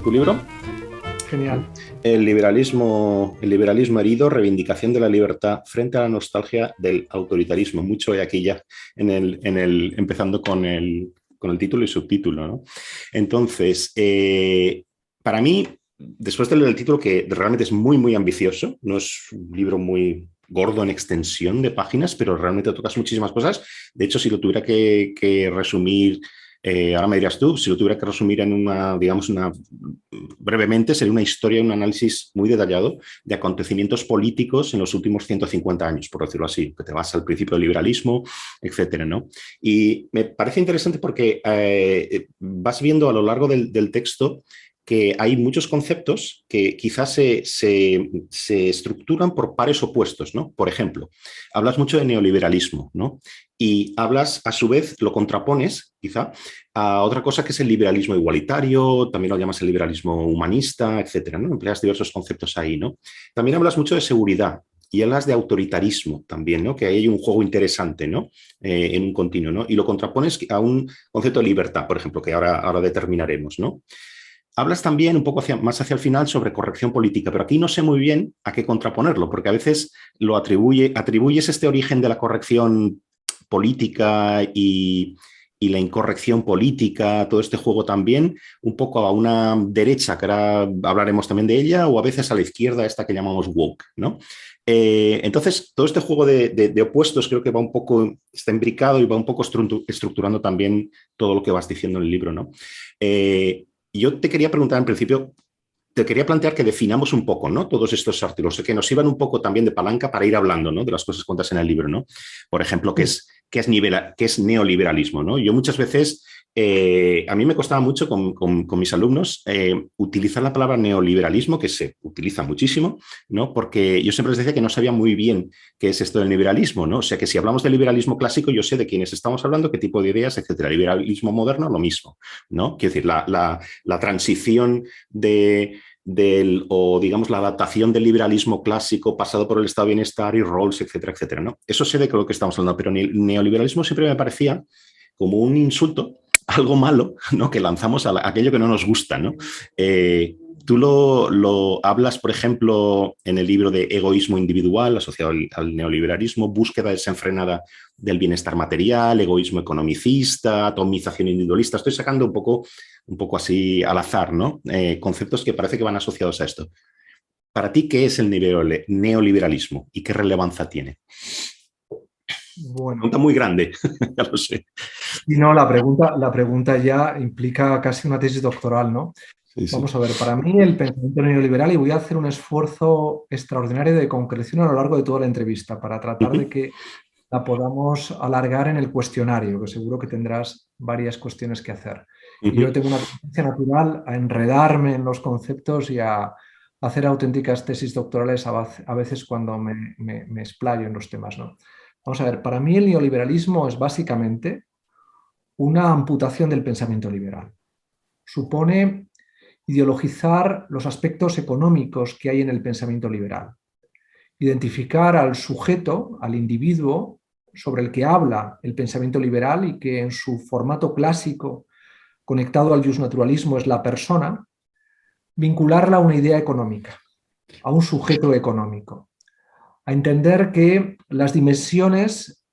tu libro. Genial. El liberalismo herido, reivindicación de la libertad frente a la nostalgia del autoritarismo. Mucho hay aquí ya empezando con el título y subtítulo, ¿no? Entonces, para mí, después de leer el título, que realmente es muy, muy ambicioso, no es un libro muy gordo en extensión de páginas, pero realmente tocas muchísimas cosas. De hecho, si lo tuviera que resumir, ahora me dirás tú, si lo tuviera que resumir en brevemente, sería una historia, un análisis muy detallado de acontecimientos políticos en los últimos 150 años, por decirlo así, que te vas al principio del liberalismo, etcétera, ¿no? Y me parece interesante porque vas viendo a lo largo del texto que hay muchos conceptos que quizás se estructuran por pares opuestos, ¿no? Por ejemplo, hablas mucho de neoliberalismo, ¿no? Y hablas, a su vez, lo contrapones, quizá, a otra cosa que es el liberalismo igualitario, también lo llamas el liberalismo humanista, etcétera, ¿no? Empleas diversos conceptos ahí, ¿no? También hablas mucho de seguridad y hablas de autoritarismo también, ¿no? Que ahí hay un juego interesante, ¿no? En un continuo, ¿no? Y lo contrapones a un concepto de libertad, por ejemplo, que ahora determinaremos, ¿no? Hablas también un poco más hacia el final sobre corrección política, pero aquí no sé muy bien a qué contraponerlo, porque a veces lo atribuyes este origen de la corrección política y la incorrección política, todo este juego también, un poco a una derecha, que ahora hablaremos también de ella, o a veces a la izquierda, esta que llamamos woke, ¿no? Entonces, todo este juego de opuestos creo que va un poco, está imbricado y va un poco estructurando también todo lo que vas diciendo en el libro, ¿no? Yo te quería preguntar en principio, te quería plantear que definamos un poco, ¿no? Todos estos artículos, que nos sirvan un poco también de palanca para ir hablando, ¿no? De las cosas que cuentas en el libro, ¿no? Por ejemplo, ¿qué es neoliberalismo, ¿no? Yo muchas veces, a mí me costaba mucho con mis alumnos utilizar la palabra neoliberalismo, que se utiliza muchísimo, ¿no? Porque yo siempre les decía que no sabía muy bien qué es esto del liberalismo, ¿no? O sea, que si hablamos del liberalismo clásico, yo sé de quiénes estamos hablando, qué tipo de ideas, etcétera. Liberalismo moderno, lo mismo, ¿no? Quiero decir, la transición o digamos la adaptación del liberalismo clásico pasado por el estado de bienestar y Rawls, etcétera, etcétera, ¿no? Eso sé de lo que estamos hablando, pero el neoliberalismo siempre me parecía como un insulto, algo malo, ¿no? Que lanzamos a aquello que no nos gusta, ¿no? Tú lo hablas, por ejemplo, en el libro de egoísmo individual asociado al neoliberalismo, búsqueda desenfrenada del bienestar material, egoísmo economicista, atomización individualista. Estoy sacando un poco así al azar, ¿no? Conceptos que parece que van asociados a esto. Para ti, ¿qué es el neoliberalismo y qué relevancia tiene? Bueno, pregunta muy grande, ya lo sé. Y no, la pregunta ya implica casi una tesis doctoral, ¿no? Sí. Vamos a ver, para mí el pensamiento neoliberal, y voy a hacer un esfuerzo extraordinario de concreción a lo largo de toda la entrevista para tratar de que la podamos alargar en el cuestionario, que seguro que tendrás varias cuestiones que hacer. Y yo tengo una tendencia natural a enredarme en los conceptos y a hacer auténticas tesis doctorales a veces cuando me explayo en los temas, ¿no? Vamos a ver, para mí el neoliberalismo es básicamente una amputación del pensamiento liberal. Supone ideologizar los aspectos económicos que hay en el pensamiento liberal, identificar al sujeto, al individuo sobre el que habla el pensamiento liberal y que en su formato clásico, conectado al justnaturalismo, es la persona, vincularla a una idea económica, a un sujeto económico, a entender que las dimensiones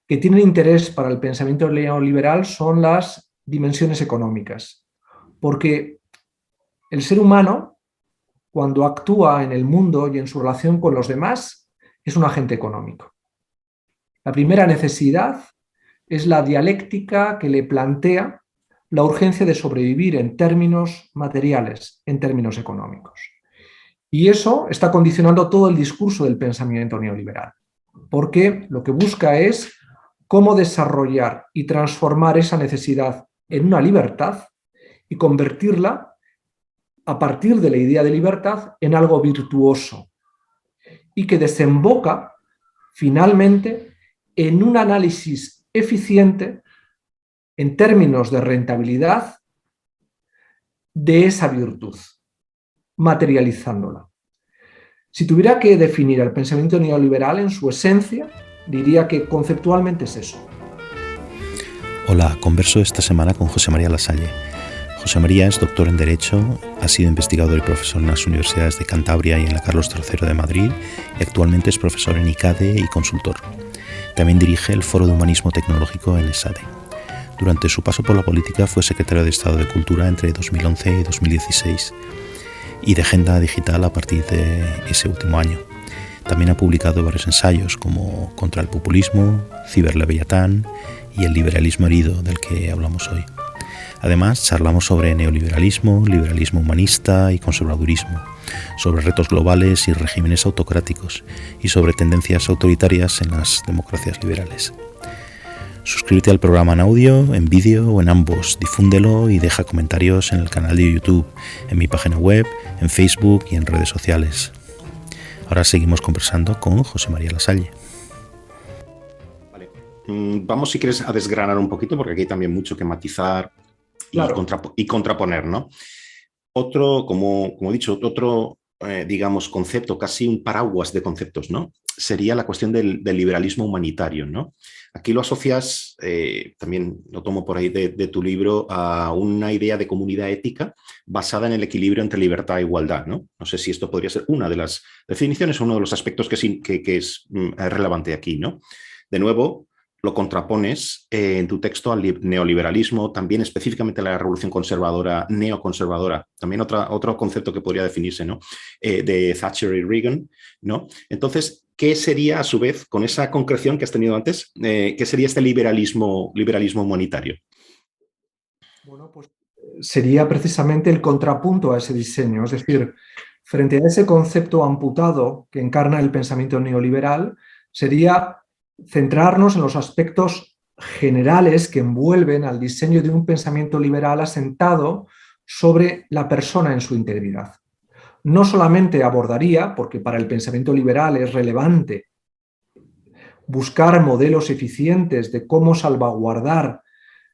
que tienen interés para el pensamiento neoliberal son las dimensiones económicas, porque el ser humano, cuando actúa en el mundo y en su relación con los demás, es un agente económico. La primera necesidad es la dialéctica que le plantea la urgencia de sobrevivir en términos materiales, en términos económicos. Y eso está condicionando todo el discurso del pensamiento neoliberal, porque lo que busca es cómo desarrollar y transformar esa necesidad en una libertad y convertirla, a partir de la idea de libertad, en algo virtuoso y que desemboca finalmente en un análisis eficiente en términos de rentabilidad de esa virtud, materializándola. Si tuviera que definir el pensamiento neoliberal en su esencia, diría que conceptualmente es eso. Hola, converso esta semana con José María Lasalle. José María es doctor en Derecho, ha sido investigador y profesor en las universidades de Cantabria y en la Carlos III de Madrid y actualmente es profesor en ICADE y consultor. También dirige el Foro de Humanismo Tecnológico en ESADE. Durante su paso por la política fue secretario de Estado de Cultura entre 2011 y 2016 y de Agenda Digital a partir de ese último año. También ha publicado varios ensayos como Contra el populismo, Ciberleviatán y El liberalismo herido, del que hablamos hoy. Además, charlamos sobre neoliberalismo, liberalismo humanista y conservadurismo, sobre retos globales y regímenes autocráticos y sobre tendencias autoritarias en las democracias liberales. Suscríbete al programa en audio, en vídeo o en ambos, difúndelo y deja comentarios en el canal de YouTube, en mi página web, en Facebook y en redes sociales. Ahora seguimos conversando con José María Lasalle. Vale. Vamos, si quieres, a desgranar un poquito, porque aquí hay también mucho que matizar. Claro. Y contraponer, ¿no? Otro, como he dicho, otro, digamos, concepto, casi un paraguas de conceptos, ¿no? Sería la cuestión del liberalismo humanitario, ¿no? Aquí lo asocias, también lo tomo por ahí de tu libro, a una idea de comunidad ética basada en el equilibrio entre libertad e igualdad, ¿no? No sé si esto podría ser una de las definiciones o uno de los aspectos que es relevante aquí, ¿no? De nuevo, lo contrapones en tu texto al neoliberalismo, también específicamente a la revolución conservadora, neoconservadora, también otro concepto que podría definirse, ¿no? De Thatcher y Reagan, ¿no? Entonces, ¿qué sería, a su vez, con esa concreción que has tenido antes, qué sería este liberalismo humanitario? Bueno, pues sería precisamente el contrapunto a ese diseño, es decir, frente a ese concepto amputado que encarna el pensamiento neoliberal, sería centrarnos en los aspectos generales que envuelven al diseño de un pensamiento liberal asentado sobre la persona en su integridad. No solamente abordaría, porque para el pensamiento liberal es relevante buscar modelos eficientes de cómo salvaguardar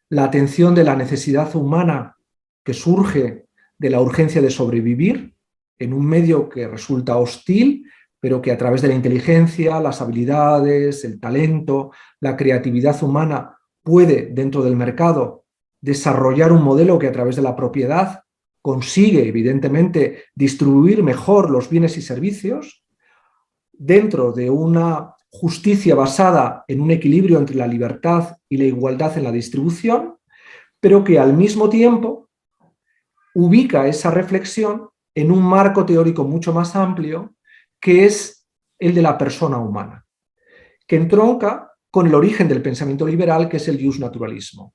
la atención de la necesidad humana que surge de la urgencia de sobrevivir en un medio que resulta hostil, pero que a través de la inteligencia, las habilidades, el talento, la creatividad humana puede, dentro del mercado, desarrollar un modelo que a través de la propiedad consigue, evidentemente, distribuir mejor los bienes y servicios dentro de una justicia basada en un equilibrio entre la libertad y la igualdad en la distribución, pero que al mismo tiempo ubica esa reflexión en un marco teórico mucho más amplio, que es el de la persona humana, que entronca con el origen del pensamiento liberal, que es el justnaturalismo,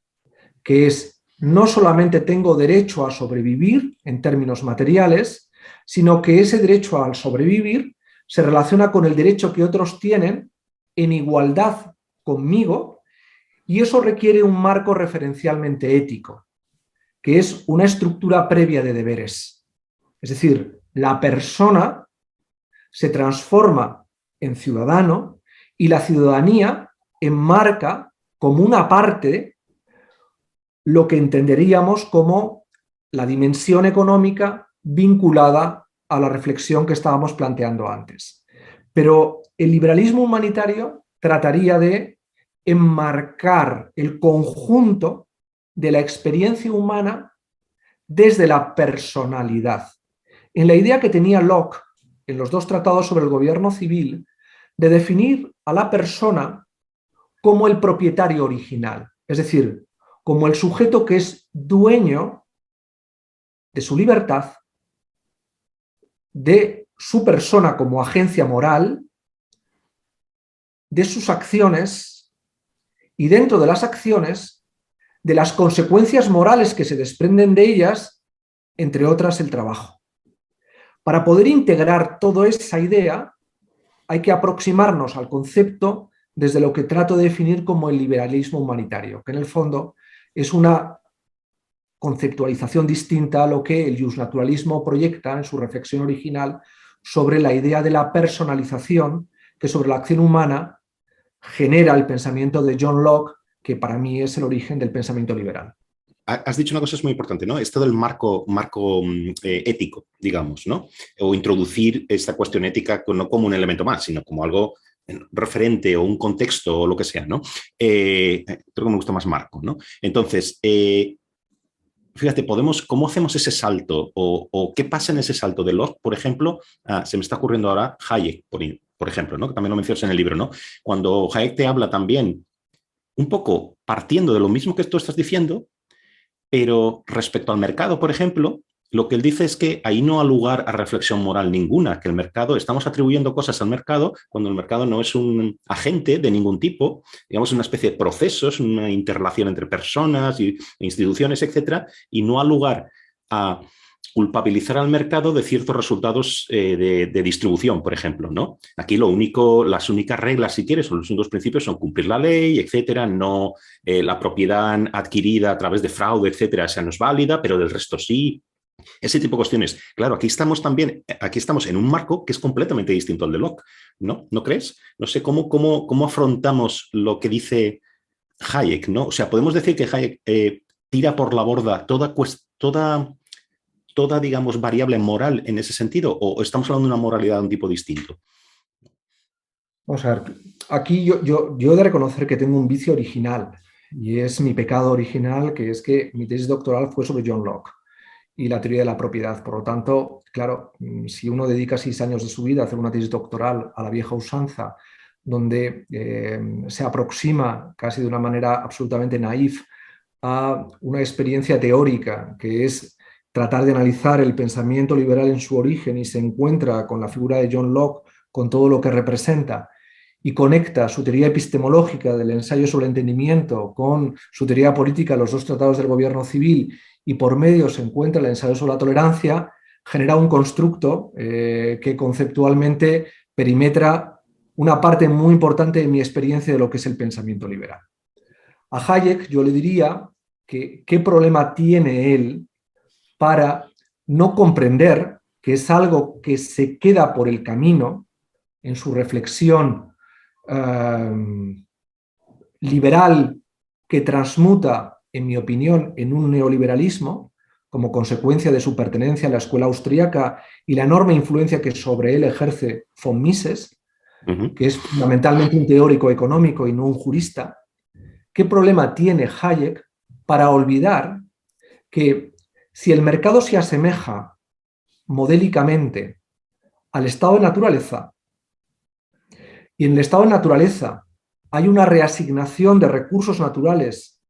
que es no solamente tengo derecho a sobrevivir en términos materiales, sino que ese derecho al sobrevivir se relaciona con el derecho que otros tienen en igualdad conmigo, y eso requiere un marco referencialmente ético, que es una estructura previa de deberes. Es decir, la persona se transforma en ciudadano y la ciudadanía enmarca como una parte lo que entenderíamos como la dimensión económica vinculada a la reflexión que estábamos planteando antes. Pero el liberalismo humanitario trataría de enmarcar el conjunto de la experiencia humana desde la personalidad, en la idea que tenía Locke en los dos tratados sobre el gobierno civil de definir a la persona como el propietario original, es decir, como el sujeto que es dueño de su libertad, de su persona como agencia moral, de sus acciones y, dentro de las acciones, de las consecuencias morales que se desprenden de ellas, entre otras el trabajo. Para poder integrar toda esa idea, hay que aproximarnos al concepto desde lo que trato de definir como el liberalismo humanitario, que en el fondo es una conceptualización distinta a lo que el justnaturalismo proyecta en su reflexión original sobre la idea de la personalización que sobre la acción humana genera el pensamiento de John Locke, que para mí es el origen del pensamiento liberal. Has dicho una cosa muy importante, ¿no? Esto del marco ético, digamos, ¿no? O introducir esta cuestión ética no como un elemento más, sino como algo referente o un contexto o lo que sea, ¿no? Creo que me gusta más marco, ¿no? Entonces, fíjate, ¿cómo hacemos ese salto? ¿O qué pasa en ese salto de Locke, por ejemplo? Se me está ocurriendo ahora Hayek, por ejemplo, ¿no? Que también lo mencionas en el libro, ¿no? Cuando Hayek te habla también, un poco partiendo de lo mismo que tú estás diciendo, pero respecto al mercado, por ejemplo, lo que él dice es que ahí no ha lugar a reflexión moral ninguna, que el mercado, estamos atribuyendo cosas al mercado cuando el mercado no es un agente de ningún tipo, digamos, una especie de procesos, una interrelación entre personas e instituciones, etcétera, y no ha lugar a culpabilizar al mercado de ciertos resultados de distribución, por ejemplo, ¿no? Aquí las únicas reglas, si quieres, o los únicos principios son cumplir la ley, etcétera, no la propiedad adquirida a través de fraude, etcétera, esa no es válida, pero del resto sí. Ese tipo de cuestiones. Claro, aquí estamos en un marco que es completamente distinto al de Locke, ¿no? ¿No crees? No sé cómo afrontamos lo que dice Hayek, ¿no? O sea, podemos decir que Hayek tira por la borda toda, digamos, variable moral en ese sentido, o estamos hablando de una moralidad de un tipo distinto. Vamos a ver, aquí yo he de reconocer que tengo un vicio original, y es mi pecado original, que es que mi tesis doctoral fue sobre John Locke y la teoría de la propiedad. Por lo tanto, claro, si uno dedica 6 años de su vida a hacer una tesis doctoral a la vieja usanza, donde se aproxima casi de una manera absolutamente naif a una experiencia teórica, que es tratar de analizar el pensamiento liberal en su origen, y se encuentra con la figura de John Locke, con todo lo que representa, y conecta su teoría epistemológica del ensayo sobre el entendimiento con su teoría política, los 2 tratados del gobierno civil, y por medio se encuentra el ensayo sobre la tolerancia, genera un constructo que conceptualmente perimetra una parte muy importante de mi experiencia de lo que es el pensamiento liberal. A Hayek yo le diría que qué problema tiene él para no comprender que es algo que se queda por el camino en su reflexión liberal, que transmuta, en mi opinión, en un neoliberalismo, como consecuencia de su pertenencia a la escuela austríaca y la enorme influencia que sobre él ejerce von Mises, que es fundamentalmente un teórico económico y no un jurista. ¿Qué problema tiene Hayek para olvidar que si el mercado se asemeja modélicamente al estado de naturaleza, y en el estado de naturaleza hay una reasignación de recursos naturales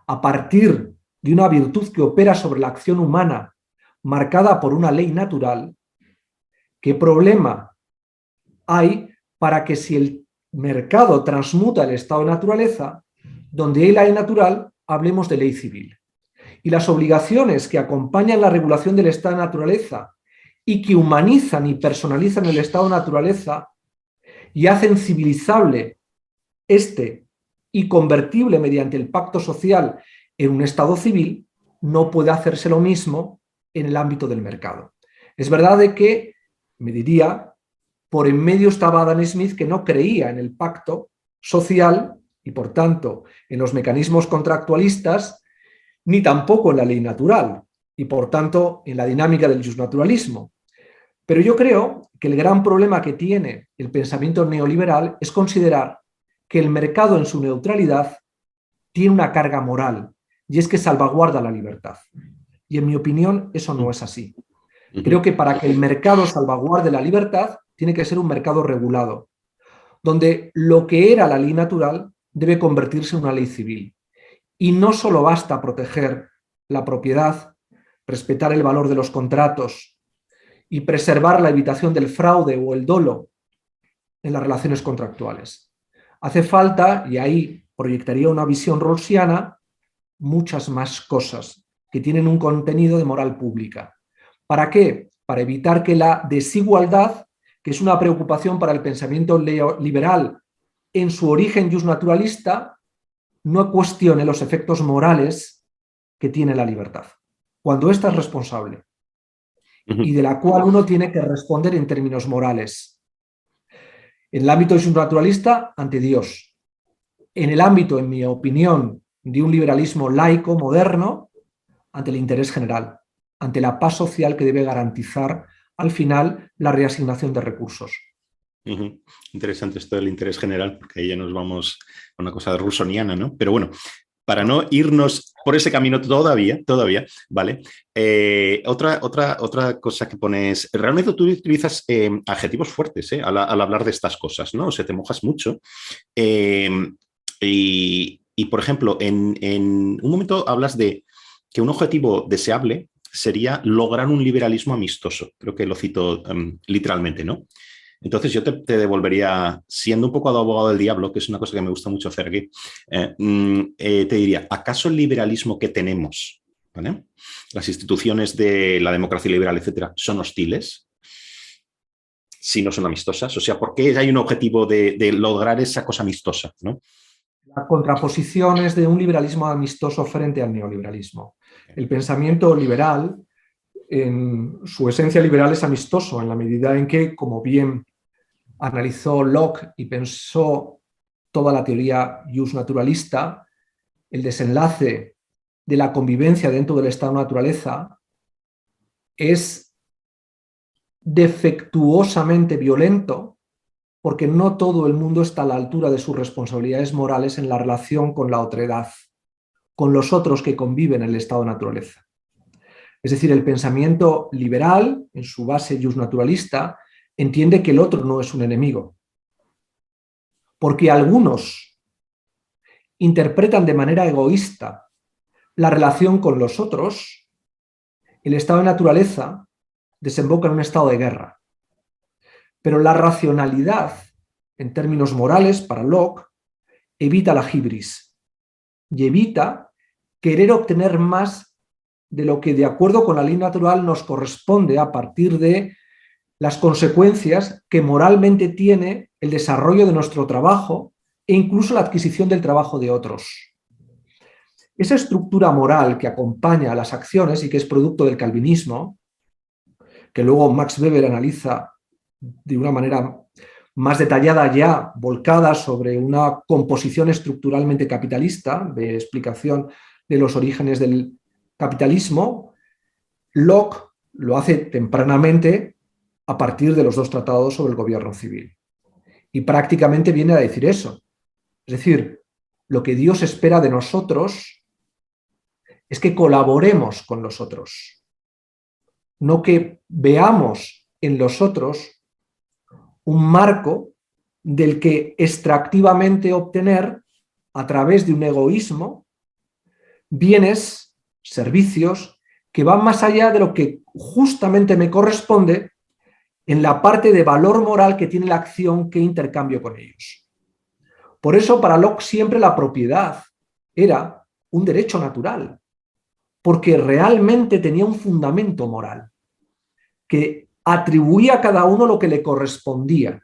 a partir de una virtud que opera sobre la acción humana marcada por una ley natural, ¿qué problema hay para que, si el mercado transmuta el estado de naturaleza, donde hay ley natural, hablemos de ley civil? Y las obligaciones que acompañan la regulación del estado de naturaleza y que humanizan y personalizan el estado de naturaleza y hacen civilizable y convertible mediante el pacto social en un estado civil, no puede hacerse lo mismo en el ámbito del mercado. Es verdad de que, me diría, por en medio estaba Adam Smith, que no creía en el pacto social y, por tanto, en los mecanismos contractualistas, ni tampoco en la ley natural y, por tanto, en la dinámica del justnaturalismo. Pero yo creo que el gran problema que tiene el pensamiento neoliberal es considerar que el mercado, en su neutralidad, tiene una carga moral, y es que salvaguarda la libertad. Y en mi opinión eso no es así. Creo que para que el mercado salvaguarde la libertad tiene que ser un mercado regulado, donde lo que era la ley natural debe convertirse en una ley civil. Y no solo basta proteger la propiedad, respetar el valor de los contratos y preservar la evitación del fraude o el dolo en las relaciones contractuales. Hace falta, y ahí proyectaría una visión rawlsiana, muchas más cosas que tienen un contenido de moral pública. ¿Para qué? Para evitar que la desigualdad, que es una preocupación para el pensamiento liberal en su origen justnaturalista, no cuestione los efectos morales que tiene la libertad, cuando ésta es responsable y de la cual uno tiene que responder en términos morales. En el ámbito justnaturalista, ante Dios. En el ámbito, en mi opinión, de un liberalismo laico, moderno, ante el interés general, ante la paz social que debe garantizar, al final, la reasignación de recursos. Interesante esto del interés general, porque ahí ya nos vamos a una cosa rusoniana, ¿no? Pero bueno, para no irnos por ese camino todavía, ¿vale? Otra cosa que pones, realmente tú utilizas adjetivos fuertes al hablar de estas cosas, ¿no? O sea, te mojas mucho. Y, por ejemplo, en un momento hablas de que un objetivo deseable sería lograr un liberalismo amistoso. Creo que lo cito literalmente, ¿no? Entonces yo te devolvería, siendo un poco abogado del diablo, que es una cosa que me gusta mucho hacer aquí, te diría, ¿acaso el liberalismo que tenemos, ¿vale? Las instituciones de la democracia liberal, etcétera, son hostiles? Si no son amistosas. O sea, ¿por qué hay un objetivo de lograr esa cosa amistosa, ¿no? La contraposición es de un liberalismo amistoso frente al neoliberalismo. El pensamiento liberal, en su esencia liberal, es amistoso en la medida en que, como bien analizó Locke y pensó toda la teoría justnaturalista, el desenlace de la convivencia dentro del estado de naturaleza es defectuosamente violento, porque no todo el mundo está a la altura de sus responsabilidades morales en la relación con la otredad, con los otros que conviven en el estado de naturaleza. Es decir, el pensamiento liberal, en su base justnaturalista, entiende que el otro no es un enemigo, porque algunos interpretan de manera egoísta la relación con los otros. El estado de naturaleza desemboca en un estado de guerra. Pero la racionalidad, en términos morales, para Locke, evita la hibris y evita querer obtener más de lo que, de acuerdo con la ley natural, nos corresponde a partir de las consecuencias que moralmente tiene el desarrollo de nuestro trabajo e incluso la adquisición del trabajo de otros. Esa estructura moral que acompaña a las acciones y que es producto del calvinismo, que luego Max Weber analiza de una manera más detallada, ya volcada sobre una composición estructuralmente capitalista, de explicación de los orígenes del capitalismo, Locke lo hace tempranamente a partir de los dos tratados sobre el gobierno civil. Y prácticamente viene a decir eso. Es decir, lo que Dios espera de nosotros es que colaboremos con los otros, no que veamos en los otros un marco del que extractivamente obtener, a través de un egoísmo, bienes, servicios, que van más allá de lo que justamente me corresponde en la parte de valor moral que tiene la acción que intercambio con ellos. Por eso, para Locke, siempre la propiedad era un derecho natural, porque realmente tenía un fundamento moral, que atribuía a cada uno lo que le correspondía,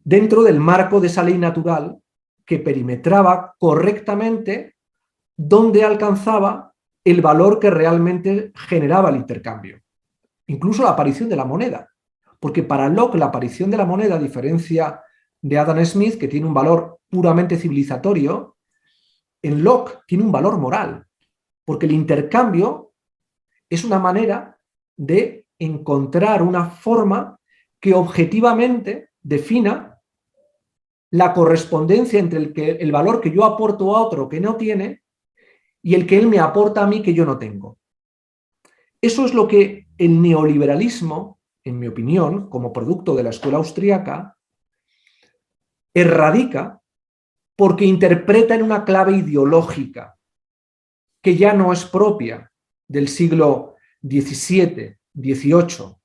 dentro del marco de esa ley natural que perimetraba correctamente dónde alcanzaba el valor que realmente generaba el intercambio. Incluso la aparición de la moneda, porque para Locke la aparición de la moneda, a diferencia de Adam Smith, que tiene un valor puramente civilizatorio, en Locke tiene un valor moral, porque el intercambio es una manera de encontrar una forma que objetivamente defina la correspondencia entre el valor que yo aporto a otro que no tiene y el que él me aporta a mí que yo no tengo. Eso es lo que el neoliberalismo, en mi opinión, como producto de la escuela austríaca, erradica porque interpreta en una clave ideológica que ya no es propia del siglo XVII, XVIII,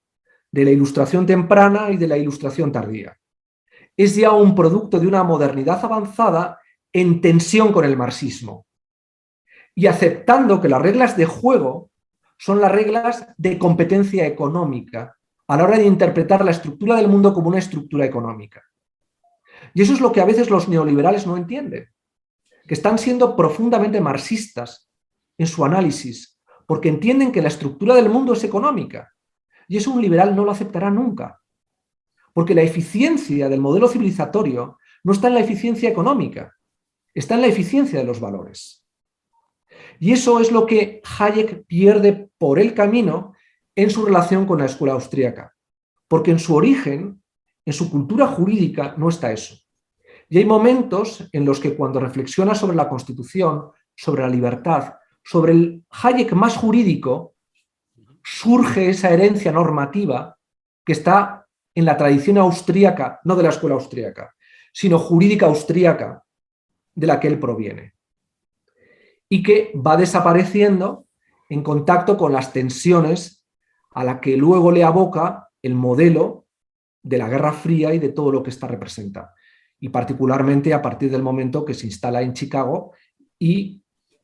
de la Ilustración temprana y de la Ilustración tardía. Es ya un producto de una modernidad avanzada en tensión con el marxismo y aceptando que las reglas de juego son las reglas de competencia económica a la hora de interpretar la estructura del mundo como una estructura económica. Y eso es lo que a veces los neoliberales no entienden, que están siendo profundamente marxistas en su análisis, porque entienden que la estructura del mundo es económica. Y eso un liberal no lo aceptará nunca, porque la eficiencia del modelo civilizatorio no está en la eficiencia económica, está en la eficiencia de los valores. Y eso es lo que Hayek pierde por el camino en su relación con la escuela austríaca, porque en su origen, en su cultura jurídica, no está eso. Y hay momentos en los que cuando reflexiona sobre la Constitución, sobre la libertad, sobre el Hayek más jurídico, surge esa herencia normativa que está en la tradición austríaca, no de la escuela austríaca, sino jurídica austríaca, de la que él proviene. Y que va desapareciendo en contacto con las tensiones a la que luego le aboca el modelo de la Guerra Fría y de todo lo que esta representa. Y particularmente a partir del momento que se instala en Chicago y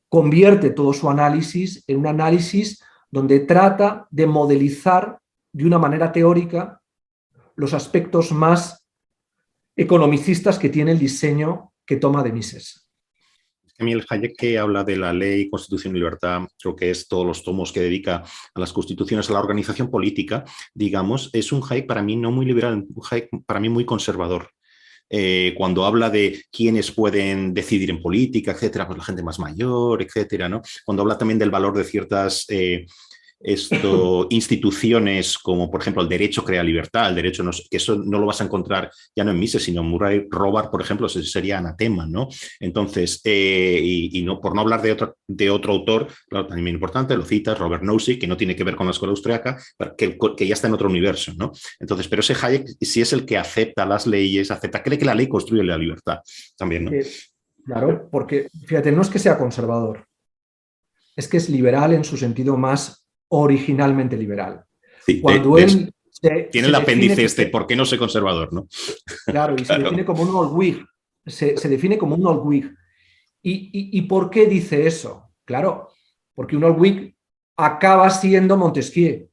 convierte todo su análisis en un análisis donde trata de modelizar de una manera teórica los aspectos más economicistas que tiene el diseño que toma de Mises. A mí el Hayek que habla de la ley, constitución y libertad, creo que es todos los tomos que dedica a las constituciones, a la organización política, digamos, es un Hayek para mí no muy liberal, un Hayek para mí muy conservador. Cuando habla de quiénes pueden decidir en política, etcétera, pues la gente más mayor, etcétera, ¿no? Cuando habla también del valor de ciertas instituciones como, por ejemplo, el derecho crea libertad, el derecho, que eso no lo vas a encontrar ya no en Mises, sino en Murray Rothbard, por ejemplo, ese sería anatema, ¿no? Entonces, no, por no hablar de otro autor, claro, también importante, lo citas, Robert Nozick, que no tiene que ver con la escuela austriaca, que ya está en otro universo, ¿no? Entonces, pero ese Hayek sí es el que acepta las leyes, cree que la ley construye la libertad también, ¿no? Claro, porque, fíjate, no es que sea conservador, es que es liberal en su sentido más originalmente liberal. Sí, cuando él tiene el apéndice ¿por qué no soy conservador? ¿No? Claro, y se define como un old Whig. Se define como un old Whig. ¿Y por qué dice eso? Claro, porque un old Whig acaba siendo Montesquieu.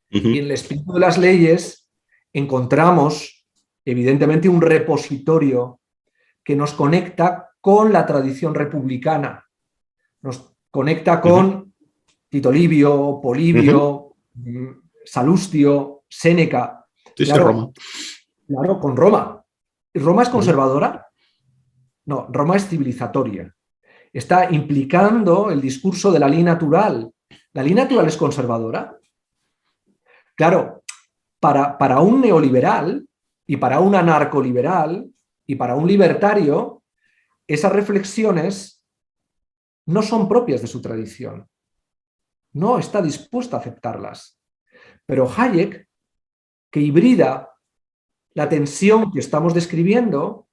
Y en el espíritu de las leyes encontramos, evidentemente, un repositorio que nos conecta con la tradición republicana. Nos conecta con Tito Livio, Polibio, Salustio, Séneca. Sí, claro, Roma. Claro, con Roma. ¿Roma es conservadora? No, Roma es civilizatoria. Está implicando el discurso de la ley natural. ¿La ley natural es conservadora? Claro, para un neoliberal y para un anarcoliberal y para un libertario, esas reflexiones no son propias de su tradición. No está dispuesto a aceptarlas. Pero Hayek, que hibrida la tensión que estamos describiendo,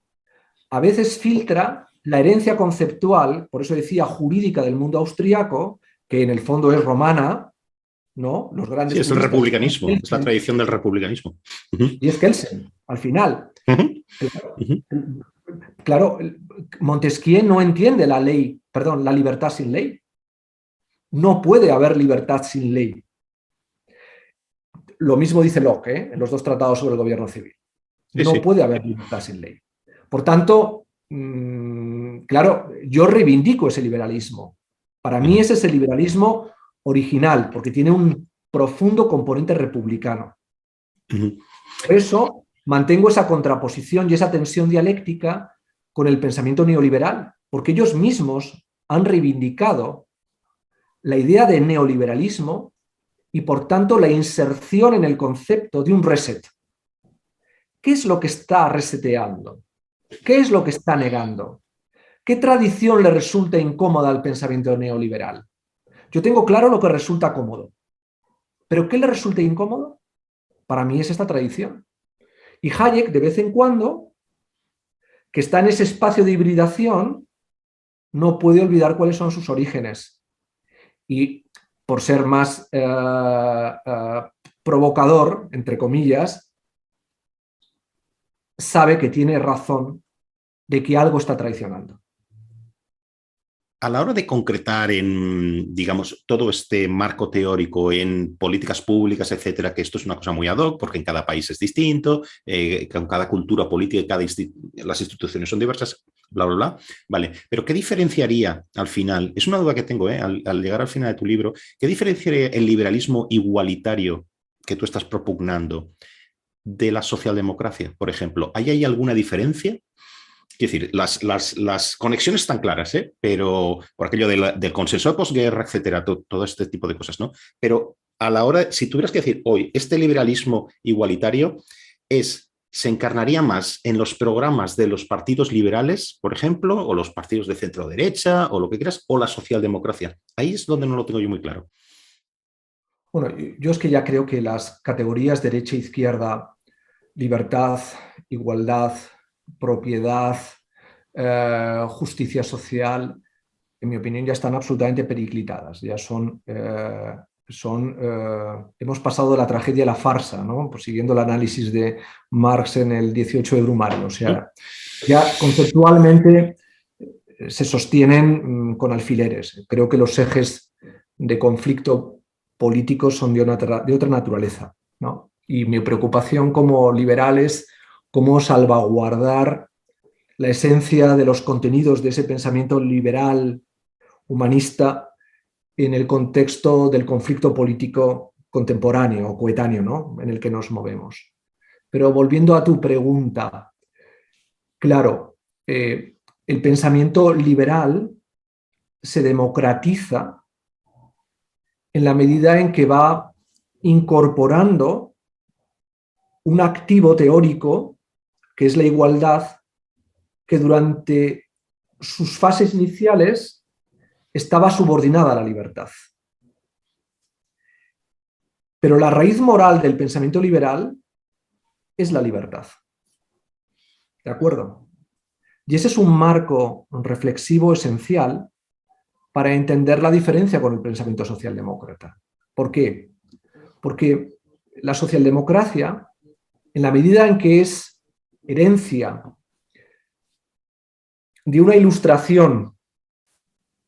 a veces filtra la herencia conceptual, por eso decía jurídica del mundo austriaco, que en el fondo es romana, ¿no? Los grandes sí, es el republicanismo, es la tradición del republicanismo. Y es Kelsen, al final. Claro, Montesquieu no entiende la ley, perdón, la libertad sin ley. No puede haber libertad sin ley. Lo mismo dice Locke, en los dos tratados sobre el gobierno civil. No puede haber libertad sin ley. Por tanto, claro, yo reivindico ese liberalismo. Para mí ese es el liberalismo original, porque tiene un profundo componente republicano. Por eso mantengo esa contraposición y esa tensión dialéctica con el pensamiento neoliberal, porque ellos mismos han reivindicado la idea de neoliberalismo y, por tanto, la inserción en el concepto de un reset. ¿Qué es lo que está reseteando? ¿Qué es lo que está negando? ¿Qué tradición le resulta incómoda al pensamiento neoliberal? Yo tengo claro lo que resulta cómodo. ¿Pero qué le resulta incómodo? Para mí es esta tradición. Y Hayek, de vez en cuando, que está en ese espacio de hibridación, no puede olvidar cuáles son sus orígenes. Y por ser más provocador, entre comillas, sabe que tiene razón de que algo está traicionando. A la hora de concretar en, digamos, todo este marco teórico en políticas públicas, etcétera, que esto es una cosa muy ad hoc, porque en cada país es distinto, con cada cultura política, las instituciones son diversas, bla, bla, bla. Vale, pero ¿qué diferenciaría al final? Es una duda que tengo, al llegar al final de tu libro, ¿qué diferenciaría el liberalismo igualitario que tú estás propugnando de la socialdemocracia, por ejemplo? ¿Hay alguna diferencia? Es decir, las conexiones están claras, pero por aquello del consenso de posguerra, etcétera, todo este tipo de cosas, ¿no? Pero a la hora, si tuvieras que decir hoy, este liberalismo igualitario es se encarnaría más en los programas de los partidos liberales, por ejemplo, o los partidos de centro-derecha, o lo que quieras, o la socialdemocracia. Ahí es donde no lo tengo yo muy claro. Bueno, yo es que ya creo que las categorías derecha, izquierda, libertad, igualdad, propiedad, justicia social, en mi opinión, ya están absolutamente periclitadas. Ya hemos pasado de la tragedia a la farsa, ¿no? Pues siguiendo el análisis de Marx en el 18 de Brumario. O sea, ya conceptualmente se sostienen con alfileres. Creo que los ejes de conflicto político son de otra naturaleza, ¿no? Y mi preocupación como liberal es cómo salvaguardar la esencia de los contenidos de ese pensamiento liberal, humanista, en el contexto del conflicto político contemporáneo o coetáneo, ¿no?, en el que nos movemos. Pero volviendo a tu pregunta, claro, el pensamiento liberal se democratiza en la medida en que va incorporando un activo teórico, que es la igualdad, que durante sus fases iniciales estaba subordinada a la libertad. Pero la raíz moral del pensamiento liberal es la libertad. ¿De acuerdo? Y ese es un marco reflexivo esencial para entender la diferencia con el pensamiento socialdemócrata. ¿Por qué? Porque la socialdemocracia, en la medida en que es herencia de una ilustración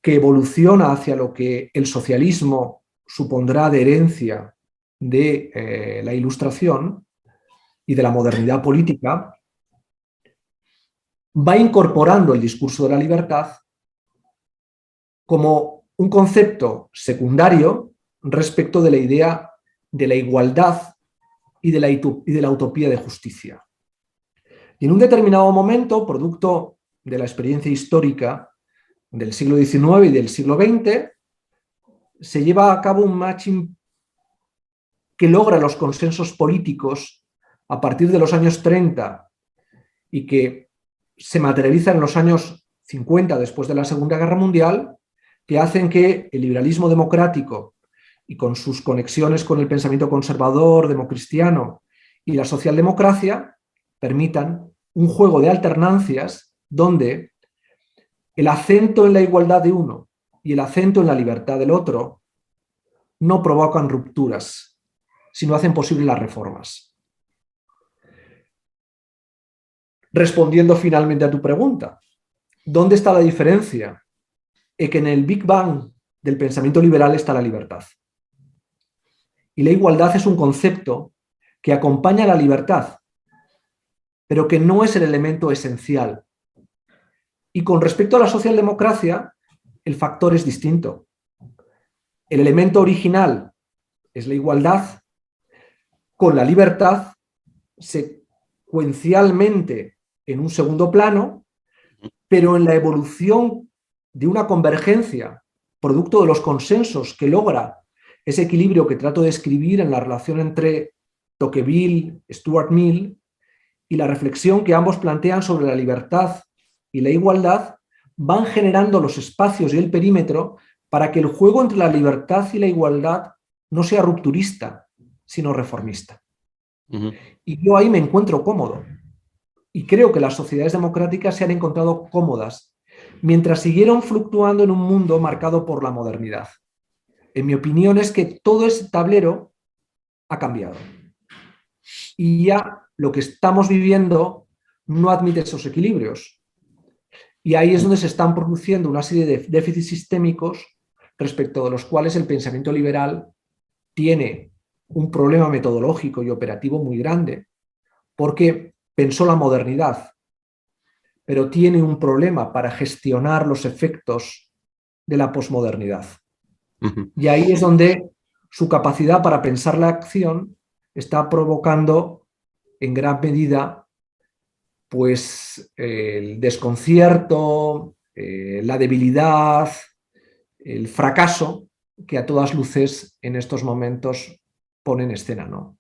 que evoluciona hacia lo que el socialismo supondrá de herencia de la Ilustración y de la modernidad política, va incorporando el discurso de la libertad como un concepto secundario respecto de la idea de la igualdad y de la utopía de justicia. Y en un determinado momento, producto de la experiencia histórica del siglo XIX y del siglo XX, se lleva a cabo un matching que logra los consensos políticos a partir de los años 30 y que se materializa en los años 50 después de la Segunda Guerra Mundial, que hacen que el liberalismo democrático y con sus conexiones con el pensamiento conservador, democristiano y la socialdemocracia permitan un juego de alternancias donde el acento en la igualdad de uno y el acento en la libertad del otro no provocan rupturas, sino hacen posible las reformas. Respondiendo finalmente a tu pregunta, ¿dónde está la diferencia? Es que en el Big Bang del pensamiento liberal está la libertad. Y la igualdad es un concepto que acompaña a la libertad, pero que no es el elemento esencial. Y con respecto a la socialdemocracia, el factor es distinto. El elemento original es la igualdad, con la libertad secuencialmente en un segundo plano, pero en la evolución de una convergencia, producto de los consensos que logra ese equilibrio que trato de describir en la relación entre Tocqueville, Stuart Mill, y la reflexión que ambos plantean sobre la libertad y la igualdad, van generando los espacios y el perímetro para que el juego entre la libertad y la igualdad no sea rupturista, sino reformista. Y yo ahí me encuentro cómodo. Y creo que las sociedades democráticas se han encontrado cómodas mientras siguieron fluctuando en un mundo marcado por la modernidad. En mi opinión es que todo ese tablero ha cambiado. Y ya lo que estamos viviendo no admite esos equilibrios. Y ahí es donde se están produciendo una serie de déficits sistémicos respecto de los cuales el pensamiento liberal tiene un problema metodológico y operativo muy grande, porque pensó la modernidad, pero tiene un problema para gestionar los efectos de la posmodernidad. Y ahí es donde su capacidad para pensar la acción está provocando en gran medida pues el desconcierto, la debilidad, el fracaso que a todas luces en estos momentos pone en escena, ¿no?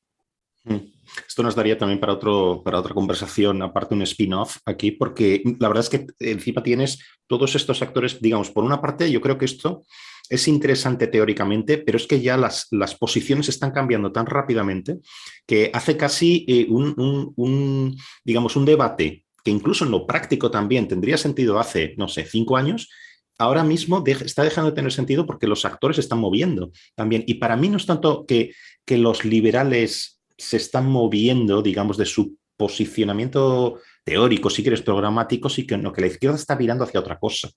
Esto nos daría también para otra conversación, aparte un spin-off aquí, porque la verdad es que encima tienes todos estos actores, digamos, por una parte, yo creo que esto es interesante teóricamente, pero es que ya las posiciones están cambiando tan rápidamente que hace casi digamos, un debate que incluso en lo práctico también tendría sentido hace, no sé, 5 años, ahora mismo está dejando de tener sentido porque los actores se están moviendo también. Y para mí no es tanto que los liberales se están moviendo, digamos, de su posicionamiento teórico, si quieres, programático, sí que la izquierda está virando hacia otra cosa.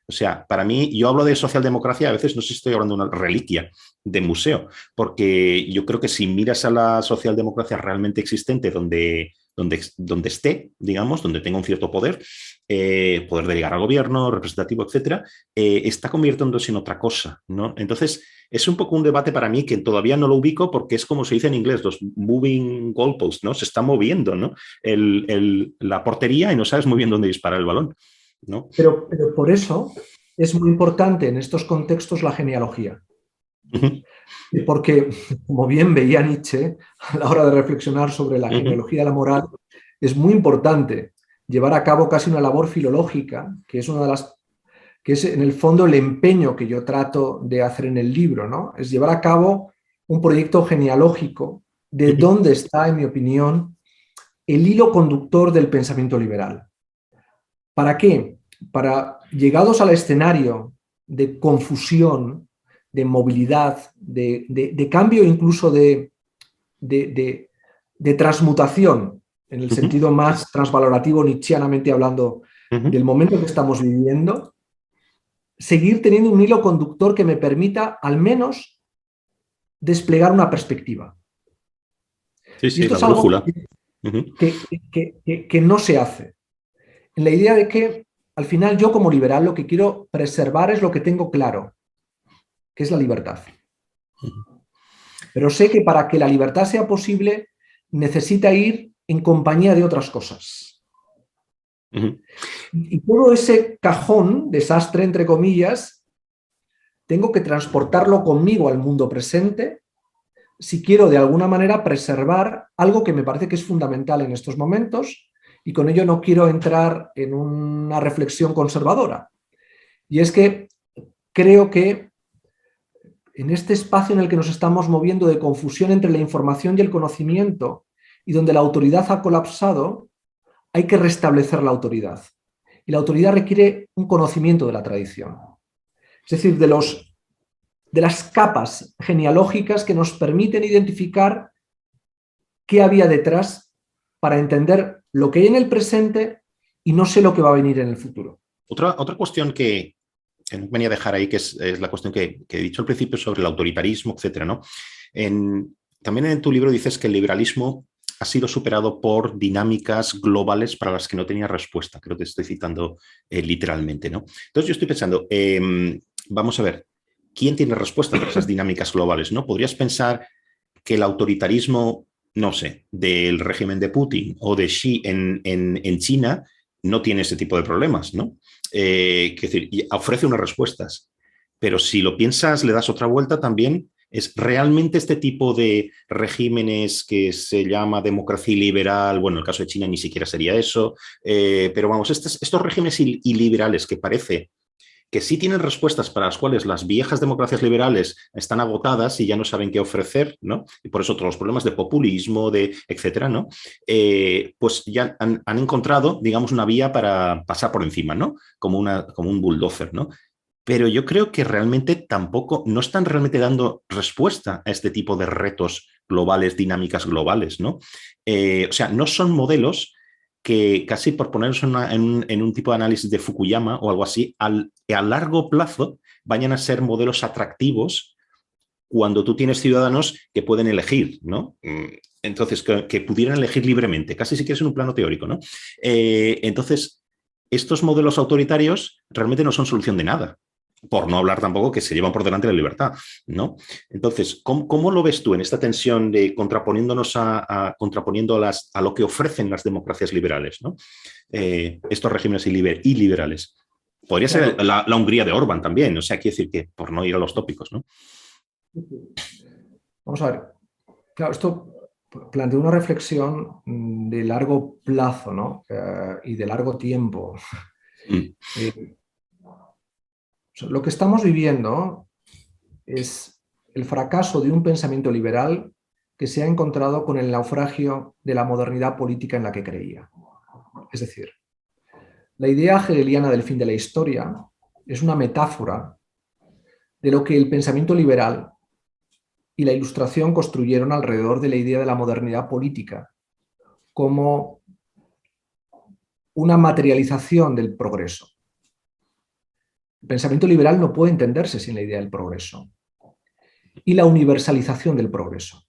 O sea, para mí, yo hablo de socialdemocracia, a veces no sé si estoy hablando de una reliquia de museo, porque yo creo que si miras a la socialdemocracia realmente existente, donde esté, digamos, donde tenga un cierto poder, poder delegar al gobierno, representativo, etcétera, está convirtiéndose en otra cosa, ¿no? Entonces, es un poco un debate para mí que todavía no lo ubico porque es como se dice en inglés, los moving goalposts, ¿no? Se está moviendo, ¿no? La portería y no sabes muy bien dónde disparar el balón, ¿no? Pero por eso es muy importante en estos contextos la genealogía. Porque, como bien veía Nietzsche a la hora de reflexionar sobre la genealogía de la moral, es muy importante llevar a cabo casi una labor filológica, que es una de las que es en el fondo el empeño que yo trato de hacer en el libro, ¿no? Es llevar a cabo un proyecto genealógico de dónde está, en mi opinión, el hilo conductor del pensamiento liberal. ¿Para qué? Para, llegados al escenario de confusión, de movilidad, de cambio incluso de transmutación, en el sentido más transvalorativo, nietzscheanamente hablando, del momento que estamos viviendo, seguir teniendo un hilo conductor que me permita al menos desplegar una perspectiva. Sí, y esto la es algo brújula. que no se hace. En la idea de que al final yo como liberal lo que quiero preservar es lo que tengo claro, que es la libertad. Pero sé que para que la libertad sea posible necesita ir en compañía de otras cosas. Y todo ese cajón, desastre entre comillas, tengo que transportarlo conmigo al mundo presente si quiero de alguna manera preservar algo que me parece que es fundamental en estos momentos, y con ello no quiero entrar en una reflexión conservadora. Y es que creo que en este espacio en el que nos estamos moviendo de confusión entre la información y el conocimiento, y donde la autoridad ha colapsado, hay que restablecer la autoridad. Y la autoridad requiere un conocimiento de la tradición. Es decir, de las capas genealógicas que nos permiten identificar qué había detrás para entender lo que hay en el presente y no sé lo que va a venir en el futuro. Otra cuestión que no venía a dejar ahí, que es la cuestión que he dicho al principio sobre el autoritarismo, etcétera, ¿no? También en tu libro dices que el liberalismo ha sido superado por dinámicas globales para las que no tenía respuesta. Creo que te estoy citando literalmente, ¿no? Entonces yo estoy pensando, vamos a ver, ¿quién tiene respuesta para esas dinámicas globales, ¿no? ¿Podrías pensar que el autoritarismo, no sé, del régimen de Putin o de Xi en China no tiene ese tipo de problemas, ¿no? Es decir, ofrece unas respuestas, pero si lo piensas, le das otra vuelta también. ¿Es realmente este tipo de regímenes que se llama democracia liberal? Bueno, en el caso de China ni siquiera sería eso, pero vamos, estos regímenes iliberales que parece que sí tienen respuestas para las cuales las viejas democracias liberales están agotadas y ya no saben qué ofrecer, ¿no? Y por eso todos los problemas de populismo, etcétera, ¿no? Pues ya han encontrado, digamos, una vía para pasar por encima, ¿no? Como un bulldozer, ¿no? Pero yo creo que realmente no están realmente dando respuesta a este tipo de retos globales, dinámicas globales, ¿no? O sea, no son modelos que casi por ponernos en un tipo de análisis de Fukuyama o algo así, a largo plazo vayan a ser modelos atractivos cuando tú tienes ciudadanos que pueden elegir, ¿no? Entonces, que pudieran elegir libremente, casi si quieres en un plano teórico, ¿no? Entonces, estos modelos autoritarios realmente no son solución de nada. Por no hablar tampoco que se llevan por delante la libertad, ¿no? Entonces, ¿cómo lo ves tú en esta tensión de contraponiéndonos contraponiendo a lo que ofrecen las democracias liberales, ¿no? Estos regímenes iliberales? Podría ser la Hungría de Orbán también, o sea, quiere decir que, por no ir a los tópicos, ¿no? Vamos a ver. Claro, esto Planteo una reflexión de largo plazo, ¿no? Y de largo tiempo. Lo que estamos viviendo es el fracaso de un pensamiento liberal que se ha encontrado con el naufragio de la modernidad política en la que creía. Es decir, la idea hegeliana del fin de la historia es una metáfora de lo que el pensamiento liberal y la Ilustración construyeron alrededor de la idea de la modernidad política como una materialización del progreso. El pensamiento liberal no puede entenderse sin la idea del progreso y la universalización del progreso.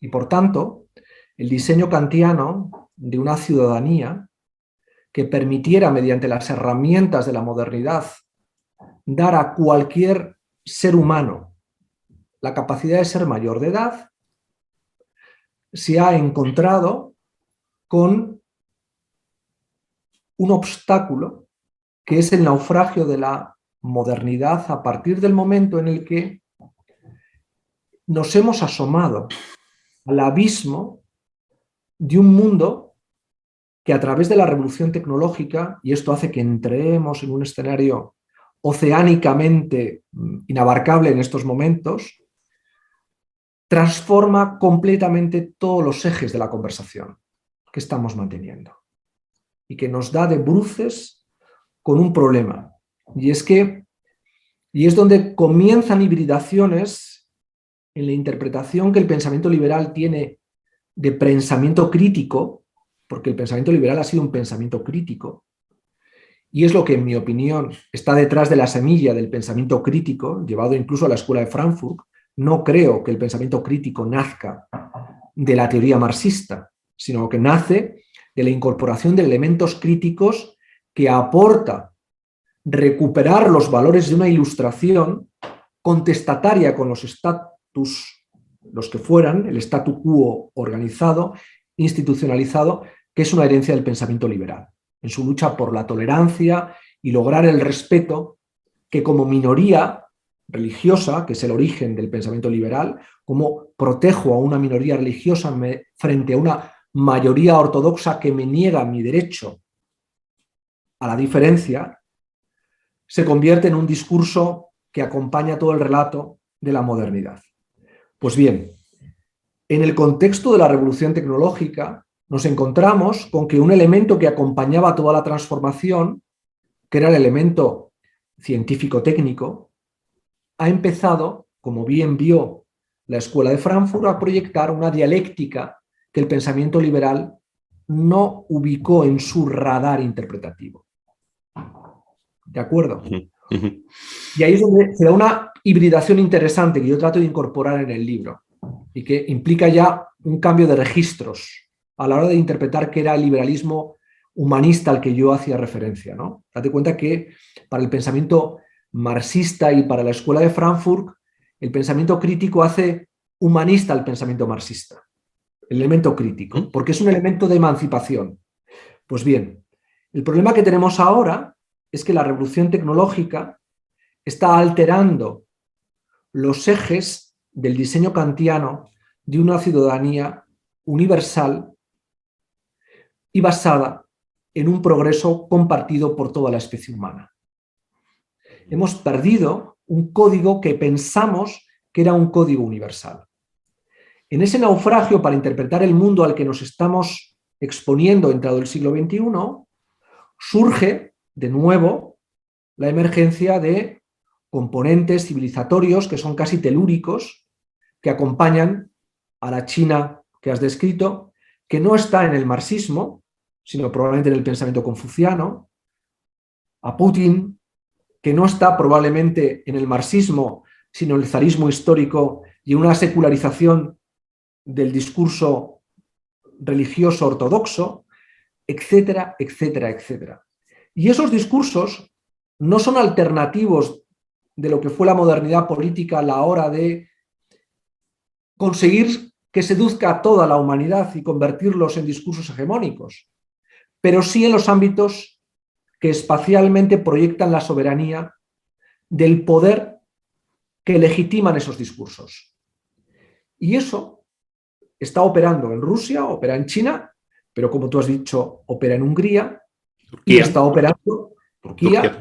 Y por tanto, el diseño kantiano de una ciudadanía que permitiera, mediante las herramientas de la modernidad, dar a cualquier ser humano la capacidad de ser mayor de edad, se ha encontrado con un obstáculo que es el naufragio de la modernidad a partir del momento en el que nos hemos asomado al abismo de un mundo que a través de la revolución tecnológica, y esto hace que entremos en un escenario oceánicamente inabarcable en estos momentos, transforma completamente todos los ejes de la conversación que estamos manteniendo y que nos da de bruces con un problema. Y es donde comienzan hibridaciones en la interpretación que el pensamiento liberal tiene de pensamiento crítico, porque el pensamiento liberal ha sido un pensamiento crítico, y es lo que, en mi opinión, está detrás de la semilla del pensamiento crítico, llevado incluso a la escuela de Frankfurt. No creo que el pensamiento crítico nazca de la teoría marxista, sino que nace de la incorporación de elementos críticos que aporta recuperar los valores de una ilustración contestataria con los estatus, los que fueran, el statu quo organizado, institucionalizado, que es una herencia del pensamiento liberal, en su lucha por la tolerancia y lograr el respeto que como minoría religiosa, que es el origen del pensamiento liberal, como protejo a una minoría religiosa frente a una mayoría ortodoxa que me niega mi derecho a la diferencia, se convierte en un discurso que acompaña todo el relato de la modernidad. Pues bien, en el contexto de la revolución tecnológica nos encontramos con que un elemento que acompañaba toda la transformación, que era el elemento científico-técnico, ha empezado, como bien vio la Escuela de Frankfurt, a proyectar una dialéctica que el pensamiento liberal no ubicó en su radar interpretativo. ¿De acuerdo? Y ahí es donde se da una hibridación interesante que yo trato de incorporar en el libro y que implica ya un cambio de registros a la hora de interpretar qué era el liberalismo humanista al que yo hacía referencia, ¿no? Date cuenta que para el pensamiento marxista y para la Escuela de Frankfurt, el pensamiento crítico hace humanista al pensamiento marxista, el elemento crítico, porque es un elemento de emancipación. Pues bien, el problema que tenemos ahora es que la revolución tecnológica está alterando los ejes del diseño kantiano de una ciudadanía universal y basada en un progreso compartido por toda la especie humana. Hemos perdido un código que pensamos que era un código universal. En ese naufragio, para interpretar el mundo al que nos estamos exponiendo entrado el siglo XXI, surge de nuevo la emergencia de componentes civilizatorios que son casi telúricos, que acompañan a la China que has descrito, que no está en el marxismo, sino probablemente en el pensamiento confuciano, a Putin, que no está probablemente en el marxismo, sino en el zarismo histórico y en una secularización del discurso religioso ortodoxo, etcétera, etcétera, etcétera. Y esos discursos no son alternativos de lo que fue la modernidad política a la hora de conseguir que seduzca a toda la humanidad y convertirlos en discursos hegemónicos, pero sí en los ámbitos que espacialmente proyectan la soberanía del poder que legitiman esos discursos. Y eso está operando en Rusia, opera en China, pero como tú has dicho, opera en Hungría y está operando Turquía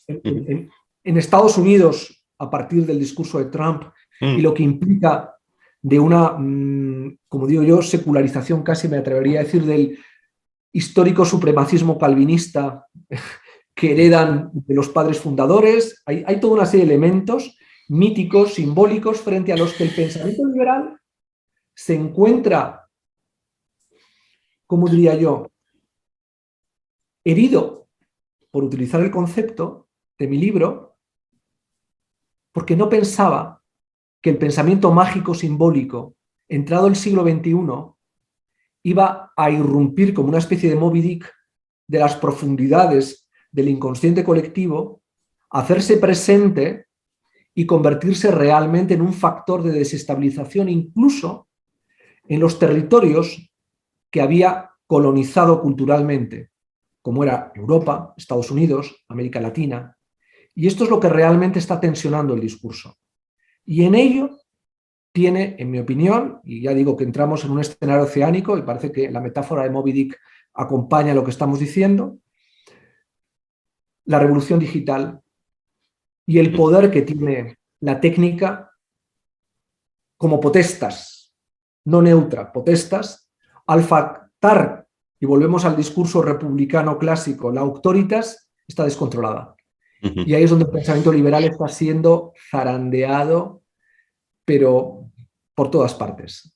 en Estados Unidos a partir del discurso de Trump y lo que implica de una, como digo yo, secularización, casi me atrevería a decir, del histórico supremacismo calvinista que heredan de los padres fundadores. Hay toda una serie de elementos míticos, simbólicos, frente a los que el pensamiento liberal se encuentra, ¿cómo diría yo?, herido, por utilizar el concepto de mi libro, porque no pensaba que el pensamiento mágico simbólico, entrado el siglo XXI, iba a irrumpir como una especie de Moby Dick de las profundidades del inconsciente colectivo, hacerse presente y convertirse realmente en un factor de desestabilización incluso en los territorios que había colonizado culturalmente, como era Europa, Estados Unidos, América Latina. Y esto es lo que realmente está tensionando el discurso. Y en ello tiene, en mi opinión, y ya digo que entramos en un escenario oceánico y parece que la metáfora de Moby Dick acompaña lo que estamos diciendo, la revolución digital y el poder que tiene la técnica como potestas, no neutra, potestas, al factar, y volvemos al discurso republicano clásico, la auctoritas está descontrolada. Y ahí es donde el pensamiento liberal está siendo zarandeado, pero por todas partes.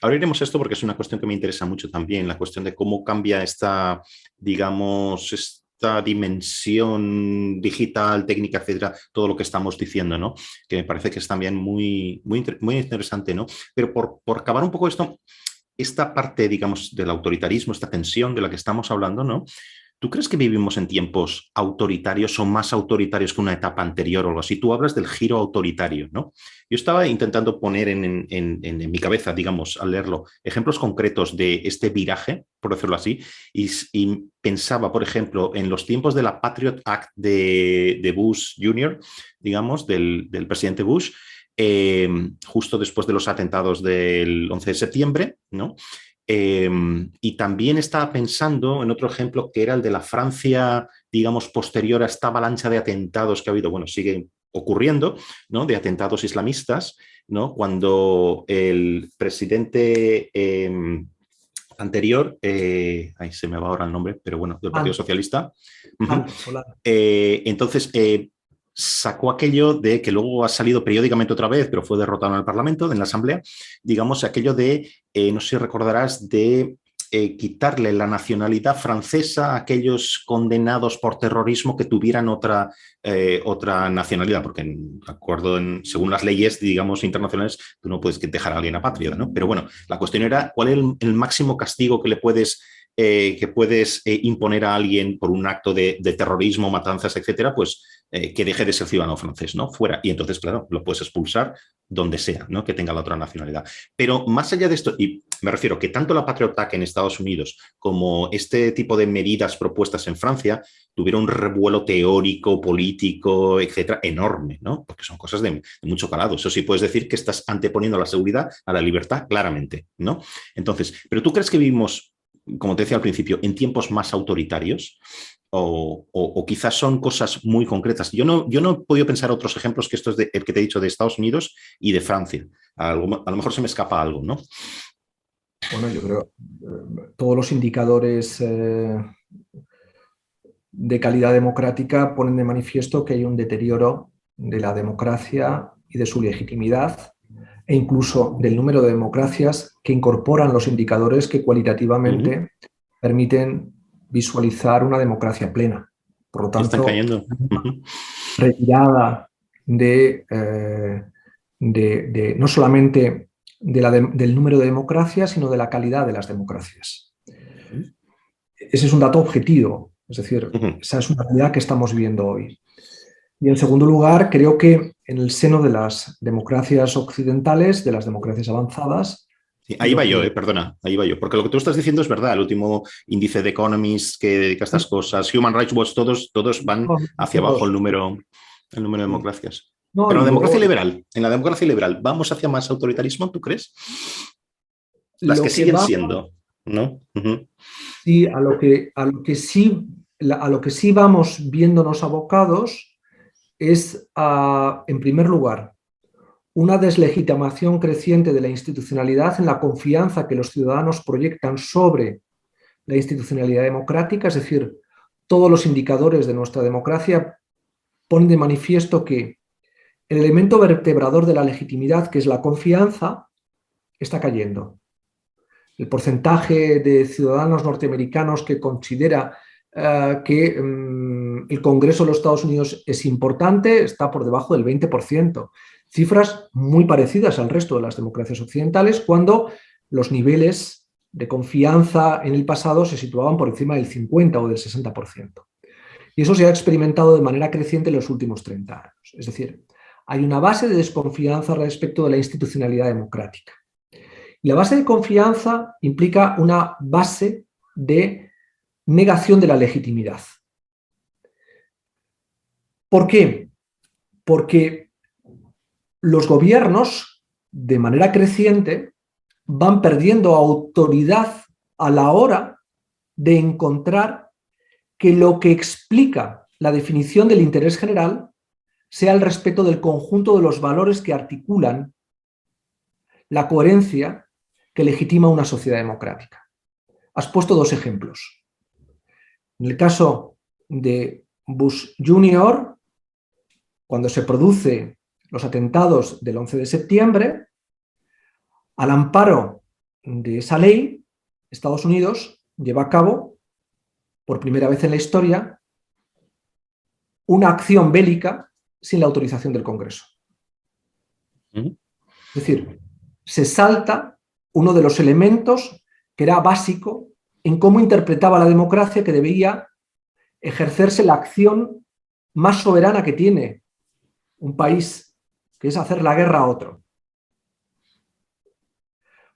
Ahora iremos a esto porque es una cuestión que me interesa mucho también, la cuestión de cómo cambia esta, digamos, esta dimensión digital, técnica, etcétera, todo lo que estamos diciendo, ¿no? Que me parece que es también muy interesante, ¿no? Pero por acabar un poco esto, esta parte, digamos, del autoritarismo, esta tensión de la que estamos hablando, ¿no? ¿Tú crees que vivimos en tiempos autoritarios o más autoritarios que una etapa anterior o algo así? Tú hablas del giro autoritario, ¿no? Yo estaba intentando poner en mi cabeza, digamos, al leerlo, ejemplos concretos de este viraje, por decirlo así, y pensaba, por ejemplo, en los tiempos de la Patriot Act de Bush Jr., digamos, del presidente Bush, justo después de los atentados del 11 de septiembre, ¿no? Y también estaba pensando en otro ejemplo que era el de la Francia, digamos, posterior a esta avalancha de atentados que ha habido, bueno, sigue ocurriendo, ¿no? De atentados islamistas, ¿no? Cuando el presidente anterior, ahí se me va ahora el nombre, pero bueno, del Partido Socialista, entonces sacó aquello de que luego ha salido periódicamente otra vez, pero fue derrotado en el Parlamento, en la Asamblea, digamos, aquello de, no sé si recordarás, de quitarle la nacionalidad francesa a aquellos condenados por terrorismo que tuvieran otra nacionalidad, porque según las leyes, digamos, internacionales, tú no puedes dejar a alguien apátrida, ¿no? Pero bueno, la cuestión era cuál es el máximo castigo que le puedes imponer a alguien por un acto de terrorismo, matanzas, etcétera, pues que deje de ser ciudadano francés, ¿no? Fuera. Y entonces, claro, lo puedes expulsar donde sea, ¿no? Que tenga la otra nacionalidad. Pero más allá de esto, y me refiero que tanto la Patriot Act en Estados Unidos como este tipo de medidas propuestas en Francia tuvieron un revuelo teórico, político, etcétera, enorme, ¿no? Porque son cosas de mucho calado. Eso sí puedes decir que estás anteponiendo la seguridad a la libertad, claramente, ¿no? Entonces, ¿pero tú crees que vivimos, como te decía al principio, en tiempos más autoritarios? O quizás son cosas muy concretas. Yo no he podido pensar otros ejemplos que esto es el que te he dicho de Estados Unidos y de Francia. A lo mejor se me escapa algo, ¿no? Bueno, yo creo todos los indicadores de calidad democrática ponen de manifiesto que hay un deterioro de la democracia y de su legitimidad, e incluso del número de democracias que incorporan los indicadores que cualitativamente permiten visualizar una democracia plena. Por lo tanto, están cayendo. Retirada no solamente del número de democracias, sino de la calidad de las democracias. Ese es un dato objetivo, es decir, esa es una realidad que estamos viendo hoy. Y en segundo lugar, creo que en el seno de las democracias occidentales, de las democracias avanzadas... Sí, ahí va yo, perdona, ahí va yo. Porque lo que tú estás diciendo es verdad. El último índice de Economist que dedica a estas cosas, Human Rights Watch, todos van hacia abajo el número de democracias. Pero en la democracia liberal, ¿vamos hacia más autoritarismo, tú crees? Las lo que siguen va, siendo, ¿no? sí, a lo que sí vamos viéndonos abocados es, en primer lugar, una deslegitimación creciente de la institucionalidad en la confianza que los ciudadanos proyectan sobre la institucionalidad democrática, es decir, todos los indicadores de nuestra democracia ponen de manifiesto que el elemento vertebrador de la legitimidad, que es la confianza, está cayendo. El porcentaje de ciudadanos norteamericanos que considera que el Congreso de los Estados Unidos es importante está por debajo del 20%. Cifras muy parecidas al resto de las democracias occidentales, cuando los niveles de confianza en el pasado se situaban por encima del 50 o del 60%. Y eso se ha experimentado de manera creciente en los últimos 30 años. Es decir, hay una base de desconfianza respecto de la institucionalidad democrática. Y la base de confianza implica una base de negación de la legitimidad. ¿Por qué? Porque los gobiernos, de manera creciente, van perdiendo autoridad a la hora de encontrar que lo que explica la definición del interés general sea el respeto del conjunto de los valores que articulan la coherencia que legitima una sociedad democrática. Has puesto dos ejemplos. En el caso de Bush Jr., cuando se producen los atentados del 11 de septiembre, al amparo de esa ley, Estados Unidos lleva a cabo, por primera vez en la historia, una acción bélica sin la autorización del Congreso. Es decir, se salta uno de los elementos que era básico en cómo interpretaba la democracia, que debía ejercerse la acción más soberana que tiene un país, que es hacer la guerra a otro.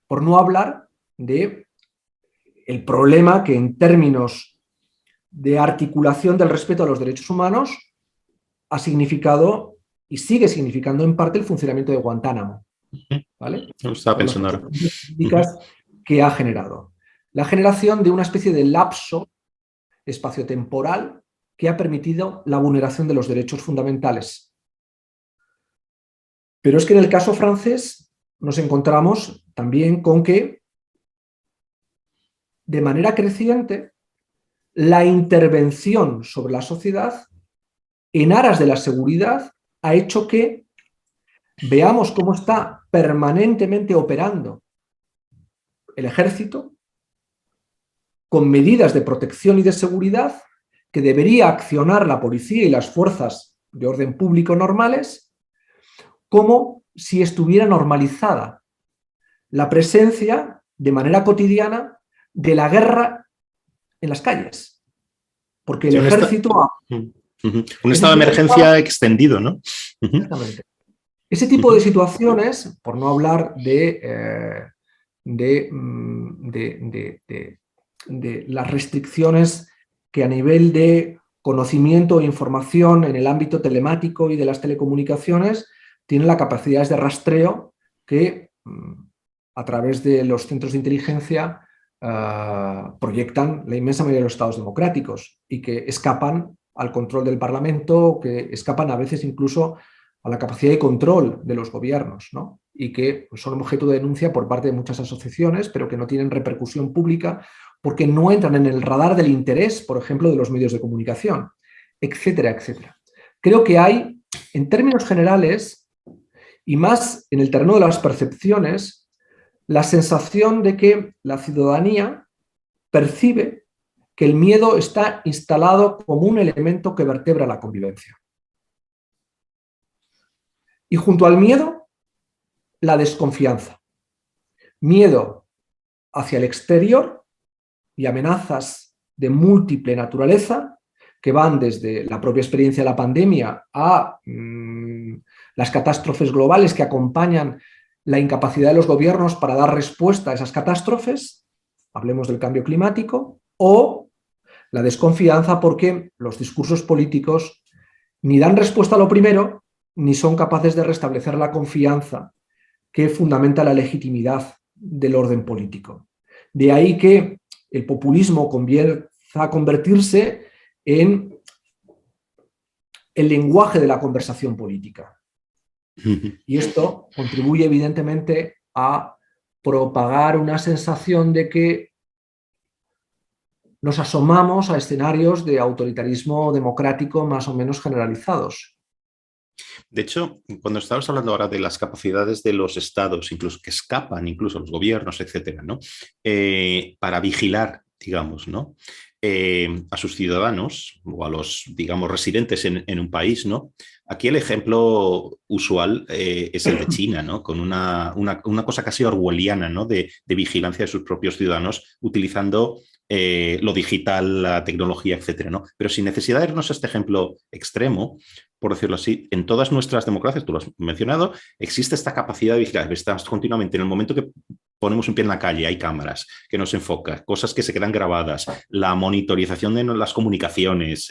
Por no hablar de el problema que en términos de articulación del respeto a los derechos humanos ha significado y sigue significando en parte el funcionamiento de Guantánamo. ¿Vale? No estaba pensando ahora. Que ha generado. La generación de una especie de lapso espaciotemporal que ha permitido la vulneración de los derechos fundamentales. Pero es que en el caso francés nos encontramos también con que, de manera creciente, la intervención sobre la sociedad en aras de la seguridad ha hecho que veamos cómo está permanentemente operando el ejército con medidas de protección y de seguridad que debería accionar la policía y las fuerzas de orden público normales, como si estuviera normalizada la presencia de manera cotidiana de la guerra en las calles. Porque el ejército... Un estado de emergencia extendido, ¿no? Exactamente. Ese tipo de situaciones, por no hablar de las restricciones que a nivel de conocimiento e información en el ámbito telemático y de las telecomunicaciones tienen las capacidades de rastreo que a través de los centros de inteligencia proyectan la inmensa mayoría de los estados democráticos y que escapan al control del Parlamento, que escapan a veces incluso a la capacidad de control de los gobiernos, ¿no? Y que son objeto de denuncia por parte de muchas asociaciones, pero que no tienen repercusión pública porque no entran en el radar del interés, por ejemplo, de los medios de comunicación, etcétera, etcétera. Creo que hay, en términos generales, y más en el terreno de las percepciones, la sensación de que la ciudadanía percibe que el miedo está instalado como un elemento que vertebra la convivencia. Y junto al miedo, la desconfianza. Miedo hacia el exterior y amenazas de múltiple naturaleza que van desde la propia experiencia de la pandemia a las catástrofes globales que acompañan la incapacidad de los gobiernos para dar respuesta a esas catástrofes, hablemos del cambio climático, o la desconfianza porque los discursos políticos ni dan respuesta a lo primero, ni son capaces de restablecer la confianza que fundamenta la legitimidad del orden político. De ahí que el populismo comienza a convertirse en el lenguaje de la conversación política. Y esto contribuye evidentemente a propagar una sensación de que nos asomamos a escenarios de autoritarismo democrático más o menos generalizados. De hecho, cuando estabas hablando ahora de las capacidades de los estados, incluso que escapan incluso a los gobiernos, etcétera, ¿no? Para vigilar, digamos, ¿no? A sus ciudadanos o a los, digamos, residentes en un país, ¿no? Aquí el ejemplo usual es el de China, ¿no? Con una cosa casi orwelliana, ¿no? De vigilancia de sus propios ciudadanos utilizando lo digital, la tecnología, etcétera, ¿no? Pero sin necesidad de irnos a este ejemplo extremo, por decirlo así, en todas nuestras democracias, tú lo has mencionado, existe esta capacidad de vigilar. Estamos continuamente, en el momento que ponemos un pie en la calle, hay cámaras que nos enfocan, cosas que se quedan grabadas, la monitorización de las comunicaciones,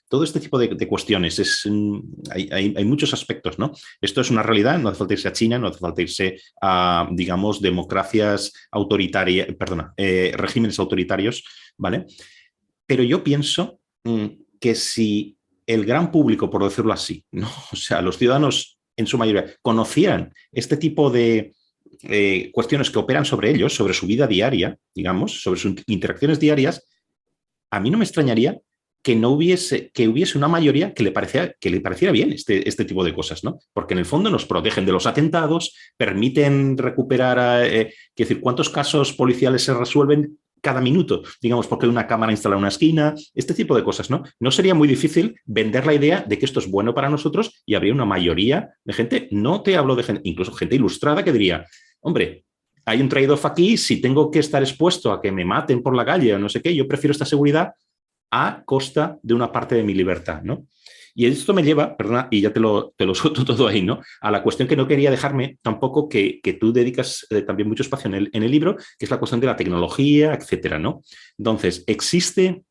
todo este tipo de cuestiones. Hay muchos aspectos, ¿no? Esto es una realidad, no hace falta irse a China, no hace falta irse a, digamos, democracias autoritarias, regímenes autoritarios, ¿vale? Pero yo pienso que si el gran público, por decirlo así, ¿no? O sea, los ciudadanos en su mayoría conocieran este tipo de cuestiones que operan sobre ellos, sobre su vida diaria, digamos, sobre sus interacciones diarias, a mí no me extrañaría que hubiese una mayoría que le pareciera bien este tipo de cosas, ¿no? Porque en el fondo nos protegen de los atentados, permiten recuperar, decir, cuántos casos policiales se resuelven cada minuto, digamos, porque hay una cámara instalada en una esquina, este tipo de cosas, ¿no? No sería muy difícil vender la idea de que esto es bueno para nosotros y habría una mayoría de gente, no te hablo de gente, incluso gente ilustrada que diría, hombre, hay un trade-off aquí, si tengo que estar expuesto a que me maten por la calle o no sé qué, yo prefiero esta seguridad a costa de una parte de mi libertad, ¿no? Y esto me lleva, perdona, y ya te lo suelto todo ahí, ¿no? A la cuestión que no quería dejarme tampoco, que tú dedicas también mucho espacio en el libro, que es la cuestión de la tecnología, etcétera, ¿no? Entonces, ¿existe,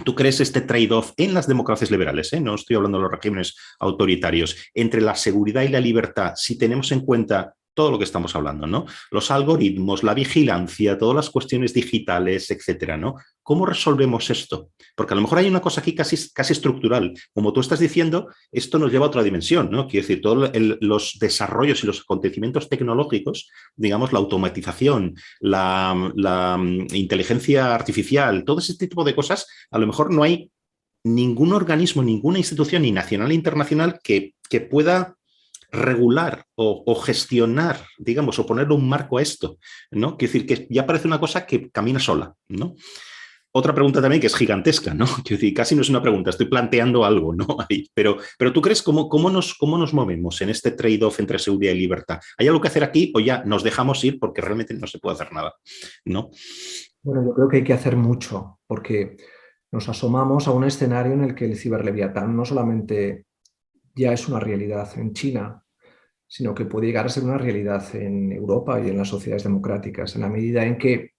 tú crees, este trade-off en las democracias liberales, no estoy hablando de los regímenes autoritarios, entre la seguridad y la libertad, si tenemos en cuenta todo lo que estamos hablando, ¿no? Los algoritmos, la vigilancia, todas las cuestiones digitales, etcétera, ¿no? ¿Cómo resolvemos esto? Porque a lo mejor hay una cosa aquí casi estructural. Como tú estás diciendo, esto nos lleva a otra dimensión, ¿no? Quiero decir, todos los desarrollos y los acontecimientos tecnológicos, digamos, la automatización, la inteligencia artificial, todo ese tipo de cosas, a lo mejor no hay ningún organismo, ninguna institución, ni nacional ni internacional, que pueda regular o gestionar, digamos, o ponerle un marco a esto, ¿no? Quiero decir, que ya parece una cosa que camina sola, ¿no? Otra pregunta también que es gigantesca, ¿no? Quiero decir, casi no es una pregunta, estoy planteando algo, ¿no? Ahí. Pero ¿tú crees cómo nos movemos en este trade-off entre seguridad y libertad? ¿Hay algo que hacer aquí o ya nos dejamos ir porque realmente no se puede hacer nada, ¿no? Bueno, yo creo que hay que hacer mucho, porque nos asomamos a un escenario en el que el ciberleviatán no solamente ya es una realidad en China, sino que puede llegar a ser una realidad en Europa y en las sociedades democráticas, en la medida en que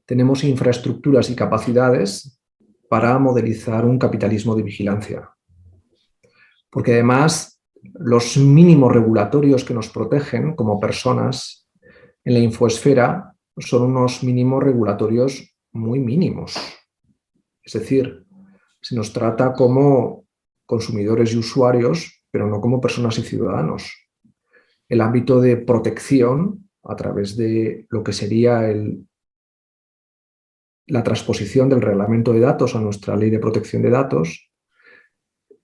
tenemos infraestructuras y capacidades para modelizar un capitalismo de vigilancia. Porque además, los mínimos regulatorios que nos protegen como personas en la infoesfera son unos mínimos regulatorios muy mínimos. Es decir, se nos trata como consumidores y usuarios, pero no como personas y ciudadanos. El ámbito de protección, a través de lo que sería la transposición del reglamento de datos a nuestra ley de protección de datos,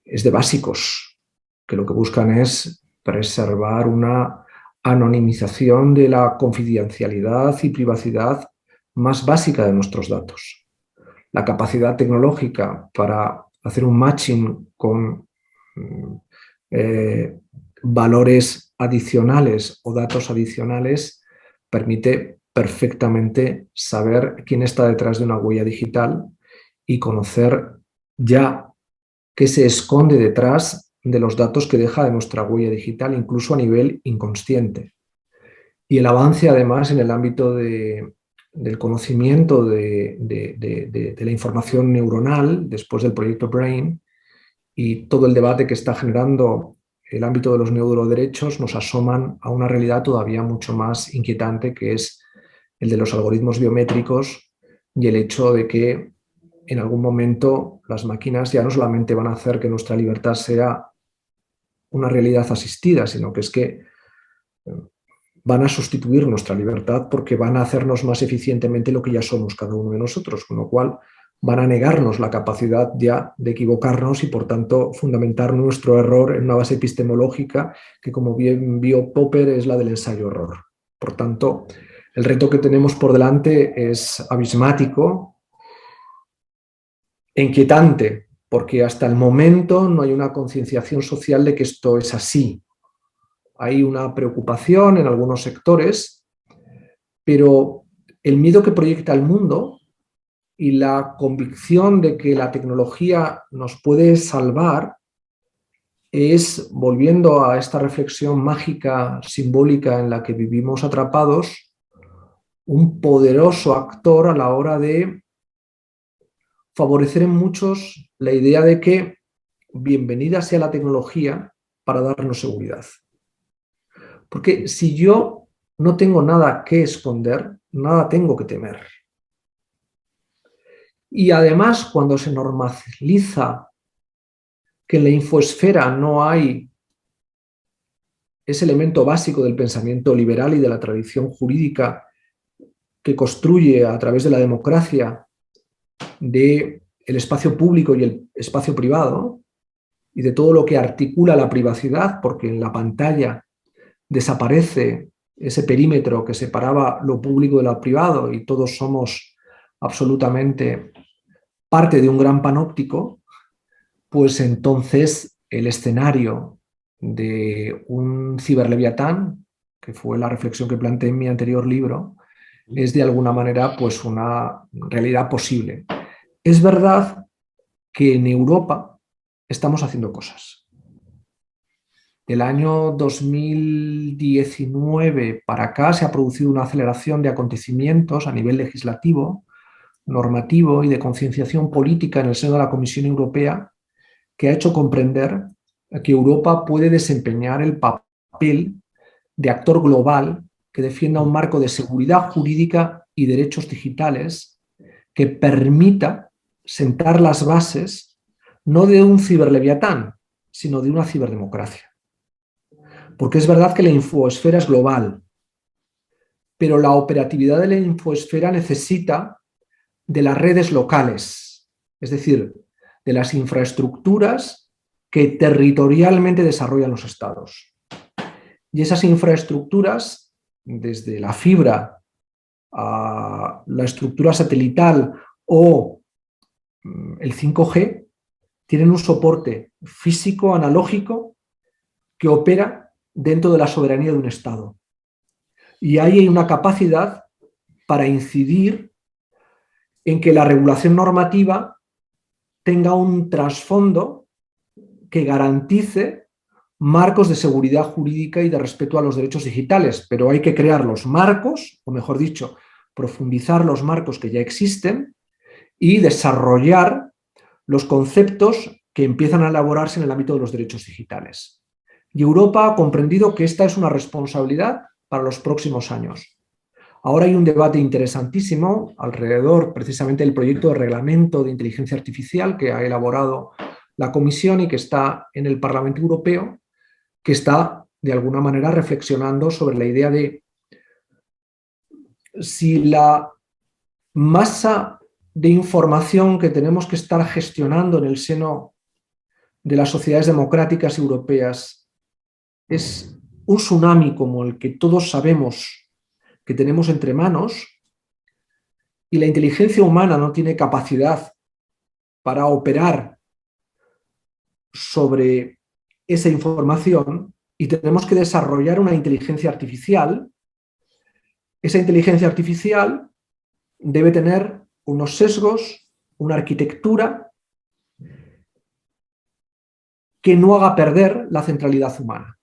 es de básicos, que lo que buscan es preservar una anonimización de la confidencialidad y privacidad más básica de nuestros datos. La capacidad tecnológica para hacer un matching con valores adicionales o datos adicionales permite perfectamente saber quién está detrás de una huella digital y conocer ya qué se esconde detrás de los datos que deja de nuestra huella digital, incluso a nivel inconsciente. Y el avance, además, en el ámbito del conocimiento de la información neuronal, después del proyecto BRAIN, y todo el debate que está generando el ámbito de los neuroderechos, nos asoman a una realidad todavía mucho más inquietante, que es el de los algoritmos biométricos y el hecho de que en algún momento las máquinas ya no solamente van a hacer que nuestra libertad sea una realidad asistida, sino que es que van a sustituir nuestra libertad porque van a hacernos más eficientemente lo que ya somos cada uno de nosotros, con lo cual van a negarnos la capacidad ya de equivocarnos y, por tanto, fundamentar nuestro error en una base epistemológica que, como bien vio Popper, es la del ensayo-error. Por tanto, el reto que tenemos por delante es abismático, inquietante, porque hasta el momento no hay una concienciación social de que esto es así. Hay una preocupación en algunos sectores, pero el miedo que proyecta el mundo y la convicción de que la tecnología nos puede salvar es, volviendo a esta reflexión mágica, simbólica en la que vivimos atrapados, un poderoso actor a la hora de favorecer en muchos la idea de que bienvenida sea la tecnología para darnos seguridad. Porque si yo no tengo nada que esconder, nada tengo que temer. Y además, cuando se normaliza que en la infoesfera no hay ese elemento básico del pensamiento liberal y de la tradición jurídica que construye a través de la democracia del espacio público y el espacio privado, y de todo lo que articula la privacidad, porque en la pantalla desaparece ese perímetro que separaba lo público de lo privado y todos somos absolutamente parte de un gran panóptico, pues entonces el escenario de un ciberleviatán, que fue la reflexión que planteé en mi anterior libro, es de alguna manera pues una realidad posible. Es verdad que en Europa estamos haciendo cosas. Del año 2019 para acá se ha producido una aceleración de acontecimientos a nivel legislativo, normativo y de concienciación política en el seno de la Comisión Europea, que ha hecho comprender que Europa puede desempeñar el papel de actor global que defienda un marco de seguridad jurídica y derechos digitales que permita sentar las bases no de un ciberleviatán, sino de una ciberdemocracia. Porque es verdad que la infoesfera es global, pero la operatividad de la infoesfera necesita de las redes locales, es decir, de las infraestructuras que territorialmente desarrollan los estados. Y esas infraestructuras, desde la fibra a la estructura satelital o el 5G, tienen un soporte físico, analógico, que opera dentro de la soberanía de un Estado. Y ahí hay una capacidad para incidir en que la regulación normativa tenga un trasfondo que garantice marcos de seguridad jurídica y de respeto a los derechos digitales, pero hay que crear los marcos, o mejor dicho, profundizar los marcos que ya existen y desarrollar los conceptos que empiezan a elaborarse en el ámbito de los derechos digitales. Y Europa ha comprendido que esta es una responsabilidad para los próximos años. Ahora hay un debate interesantísimo alrededor precisamente del proyecto de reglamento de inteligencia artificial que ha elaborado la Comisión y que está en el Parlamento Europeo, que está de alguna manera reflexionando sobre la idea de si la masa de información que tenemos que estar gestionando en el seno de las sociedades democráticas europeas es un tsunami como el que todos sabemos que tenemos entre manos, y la inteligencia humana no tiene capacidad para operar sobre esa información y tenemos que desarrollar una inteligencia artificial. Esa inteligencia artificial debe tener unos sesgos, una arquitectura que no haga perder la centralidad humana.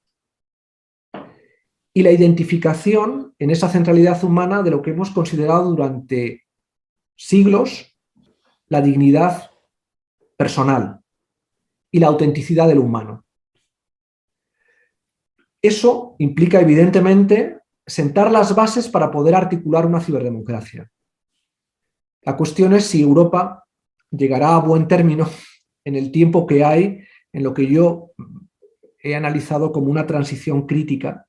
Y la identificación en esa centralidad humana de lo que hemos considerado durante siglos la dignidad personal y la autenticidad del humano. Eso implica, evidentemente, sentar las bases para poder articular una ciberdemocracia. La cuestión es si Europa llegará a buen término en el tiempo que hay en lo que yo he analizado como una transición crítica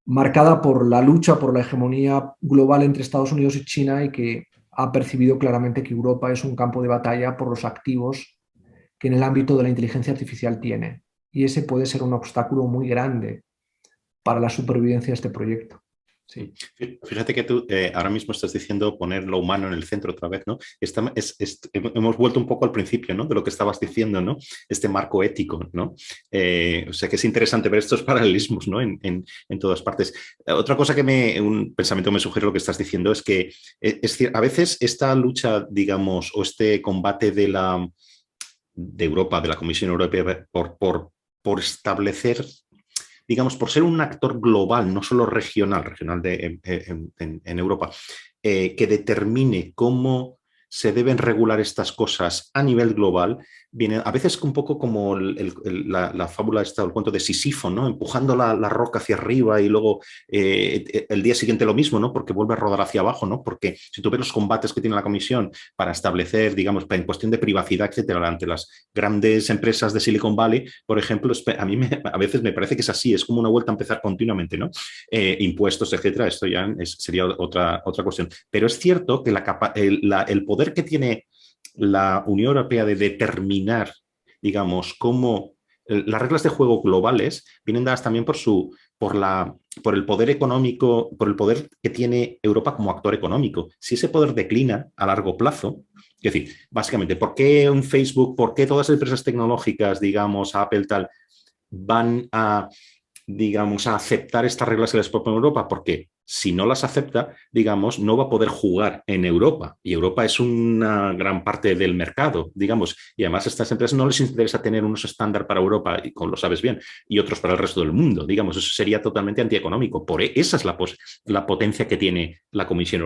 marcada por la lucha por la hegemonía global entre Estados Unidos y China, y que ha percibido claramente que Europa es un campo de batalla por los activos que en el ámbito de la inteligencia artificial tiene. Y ese puede ser un obstáculo muy grande para la supervivencia de este proyecto. Sí. Fíjate que tú ahora mismo estás diciendo poner lo humano en el centro otra vez, ¿no? Hemos vuelto un poco al principio, ¿no? De lo que estabas diciendo, ¿no? Este marco ético, ¿no? O sea que es interesante ver estos paralelismos, ¿no? En todas partes. Otra cosa un pensamiento me sugiere lo que estás diciendo es que a veces esta lucha, digamos, o este combate de Europa, de la Comisión Europea, por establecer, digamos, por ser un actor global, no solo regional en Europa, que determine cómo se deben regular estas cosas a nivel global, viene a veces un poco como la fábula esta, el cuento de Sisifo, ¿no? Empujando la roca hacia arriba y luego el día siguiente lo mismo, ¿no? Porque vuelve a rodar hacia abajo, ¿no? Porque si tú ves los combates que tiene la Comisión para establecer, digamos, en cuestión de privacidad, etcétera, ante las grandes empresas de Silicon Valley, por ejemplo, a veces me parece que es así, es como una vuelta a empezar continuamente, ¿no? Impuestos, etcétera, esto ya sería otra cuestión. Pero es cierto que el poder que tiene la Unión Europea de determinar, digamos, cómo las reglas de juego globales vienen dadas también por el poder económico, por el poder que tiene Europa como actor económico. Si ese poder declina a largo plazo, es decir, básicamente, ¿por qué un Facebook, por qué todas las empresas tecnológicas, digamos, Apple, tal, van a, digamos, a aceptar estas reglas que les propone Europa? Porque si no las acepta, digamos, no va a poder jugar en Europa. Y Europa es una gran parte del mercado, digamos. Y además a estas empresas no les interesa tener unos estándares para Europa, y como lo sabes bien, y otros para el resto del mundo. Digamos, eso sería totalmente antieconómico. Esa es la potencia que tiene la Comisión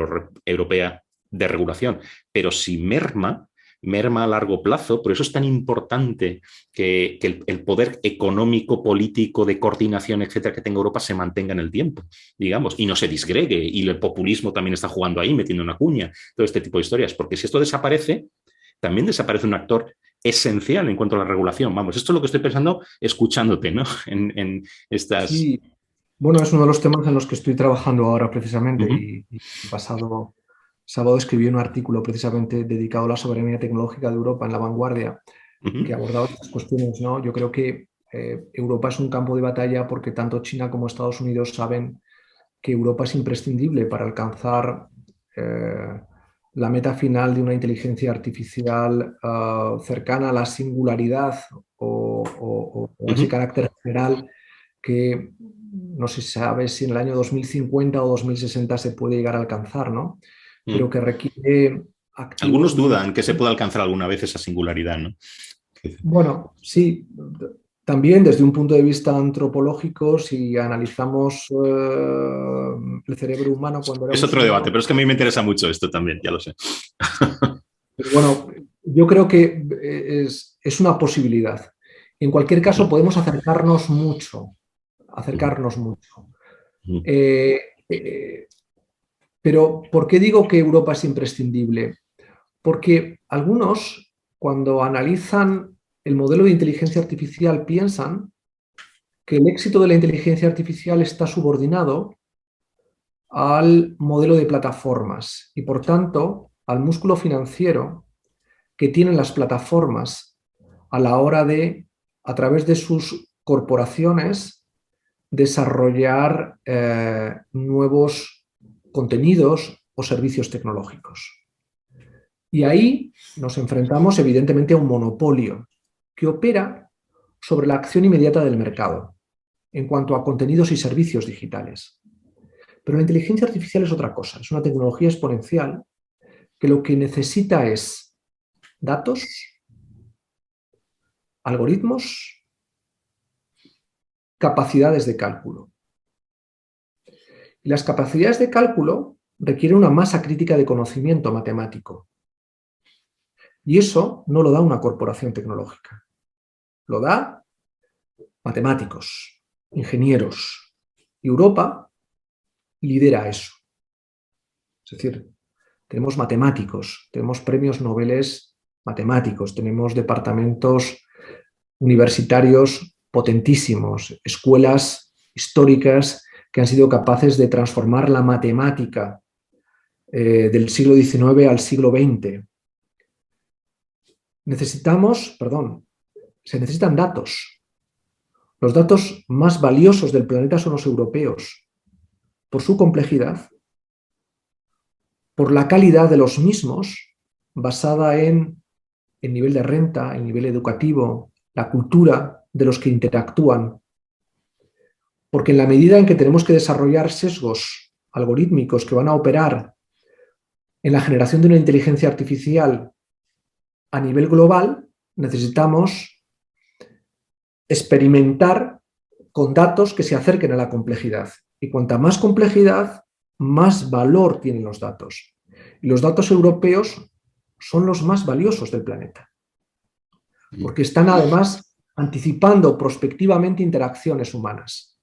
Europea de regulación. Pero si merma a largo plazo. Por eso es tan importante que el poder económico, político, de coordinación, etcétera, que tenga Europa se mantenga en el tiempo, digamos, y no se disgregue. Y el populismo también está jugando ahí, metiendo una cuña, todo este tipo de historias. Porque si esto desaparece, también desaparece un actor esencial en cuanto a la regulación. Vamos, esto es lo que estoy pensando escuchándote, ¿no? En estas... Sí, bueno, es uno de los temas en los que estoy trabajando ahora precisamente. Y el pasado sábado escribí un artículo precisamente dedicado a la soberanía tecnológica de Europa en La Vanguardia, que abordaba estas cuestiones, ¿no? Yo creo que Europa es un campo de batalla porque tanto China como Estados Unidos saben que Europa es imprescindible para alcanzar la meta final de una inteligencia artificial cercana a la singularidad o a ese carácter general que no se sabe si en el año 2050 o 2060 se puede llegar a alcanzar, ¿no? Pero que requiere activos... Algunos dudan que se pueda alcanzar alguna vez esa singularidad, ¿no? Bueno, sí, también desde un punto de vista antropológico, si analizamos el cerebro humano cuando era es otro debate, pero es que a mí me interesa mucho esto también, ya lo sé. Pero bueno, yo creo que es una posibilidad. En cualquier caso, podemos acercarnos mucho. Pero ¿por qué digo que Europa es imprescindible? Porque algunos, cuando analizan el modelo de inteligencia artificial, piensan que el éxito de la inteligencia artificial está subordinado al modelo de plataformas y, por tanto, al músculo financiero que tienen las plataformas a la hora de, a través de sus corporaciones, desarrollar nuevos contenidos o servicios tecnológicos. Y ahí nos enfrentamos evidentemente a un monopolio que opera sobre la acción inmediata del mercado en cuanto a contenidos y servicios digitales. Pero la inteligencia artificial es otra cosa, es una tecnología exponencial que lo que necesita es datos, algoritmos, capacidades de cálculo. Y las capacidades de cálculo requieren una masa crítica de conocimiento matemático. Y eso no lo da una corporación tecnológica. Lo da matemáticos, ingenieros. Y Europa lidera eso. Es decir, tenemos matemáticos, tenemos premios Nobel matemáticos, tenemos departamentos universitarios potentísimos, escuelas históricas que han sido capaces de transformar la matemática del siglo XIX al siglo XX. Se necesitan datos. Los datos más valiosos del planeta son los europeos, por su complejidad, por la calidad de los mismos, basada en el nivel de renta, el nivel educativo, la cultura de los que interactúan. Porque en la medida en que tenemos que desarrollar sesgos algorítmicos que van a operar en la generación de una inteligencia artificial a nivel global, necesitamos experimentar con datos que se acerquen a la complejidad. Y cuanta más complejidad, más valor tienen los datos. Y los datos europeos son los más valiosos del planeta, porque están además anticipando prospectivamente interacciones humanas.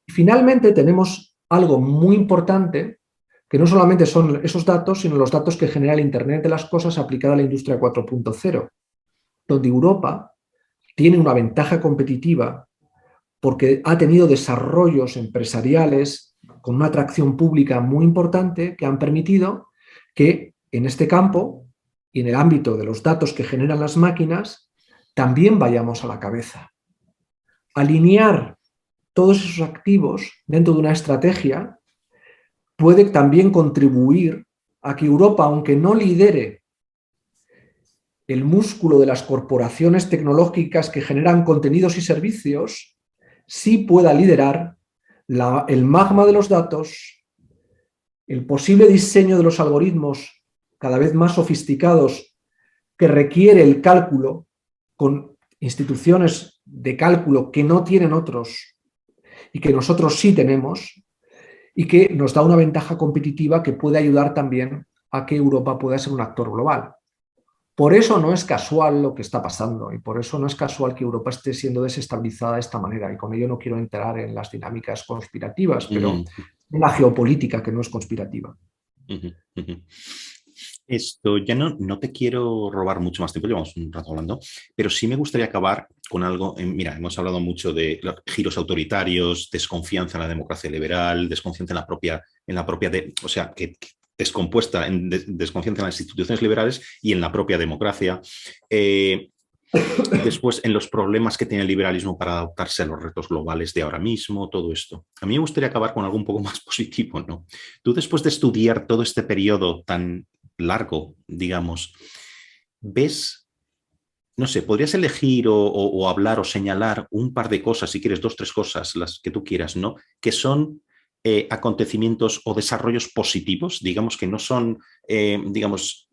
Y finalmente tenemos algo muy importante, que no solamente son esos datos, sino los datos que genera el Internet de las cosas aplicada a la industria 4.0, donde Europa tiene una ventaja competitiva porque ha tenido desarrollos empresariales con una atracción pública muy importante que han permitido que en este campo y en el ámbito de los datos que generan las máquinas también vayamos a la cabeza. Alinear todos esos activos dentro de una estrategia puede también contribuir a que Europa, aunque no lidere el músculo de las corporaciones tecnológicas que generan contenidos y servicios, sí pueda liderar el magma de los datos, el posible diseño de los algoritmos cada vez más sofisticados que requiere el cálculo con instituciones de cálculo que no tienen otros y que nosotros sí tenemos, y que nos da una ventaja competitiva que puede ayudar también a que Europa pueda ser un actor global. Por eso no es casual lo que está pasando y por eso no es casual que Europa esté siendo desestabilizada de esta manera, y con ello no quiero entrar en las dinámicas conspirativas, pero en la geopolítica que no es conspirativa. Esto ya no te quiero robar mucho más tiempo, llevamos un rato hablando, pero sí me gustaría acabar con algo. Mira, hemos hablado mucho de los giros autoritarios, desconfianza en la democracia liberal, desconfianza en la propia o sea, que descompuesta en desconfianza en las instituciones liberales y en la propia democracia. Después, en los problemas que tiene el liberalismo para adaptarse a los retos globales de ahora mismo, todo esto. A mí me gustaría acabar con algo un poco más positivo, ¿no? Tú, después de estudiar todo este periodo tan largo, digamos, ves, no sé, podrías elegir o hablar o señalar un par de cosas, si quieres, 2, 3 cosas, las que tú quieras, ¿no? Que son acontecimientos o desarrollos positivos, digamos, que no son, digamos,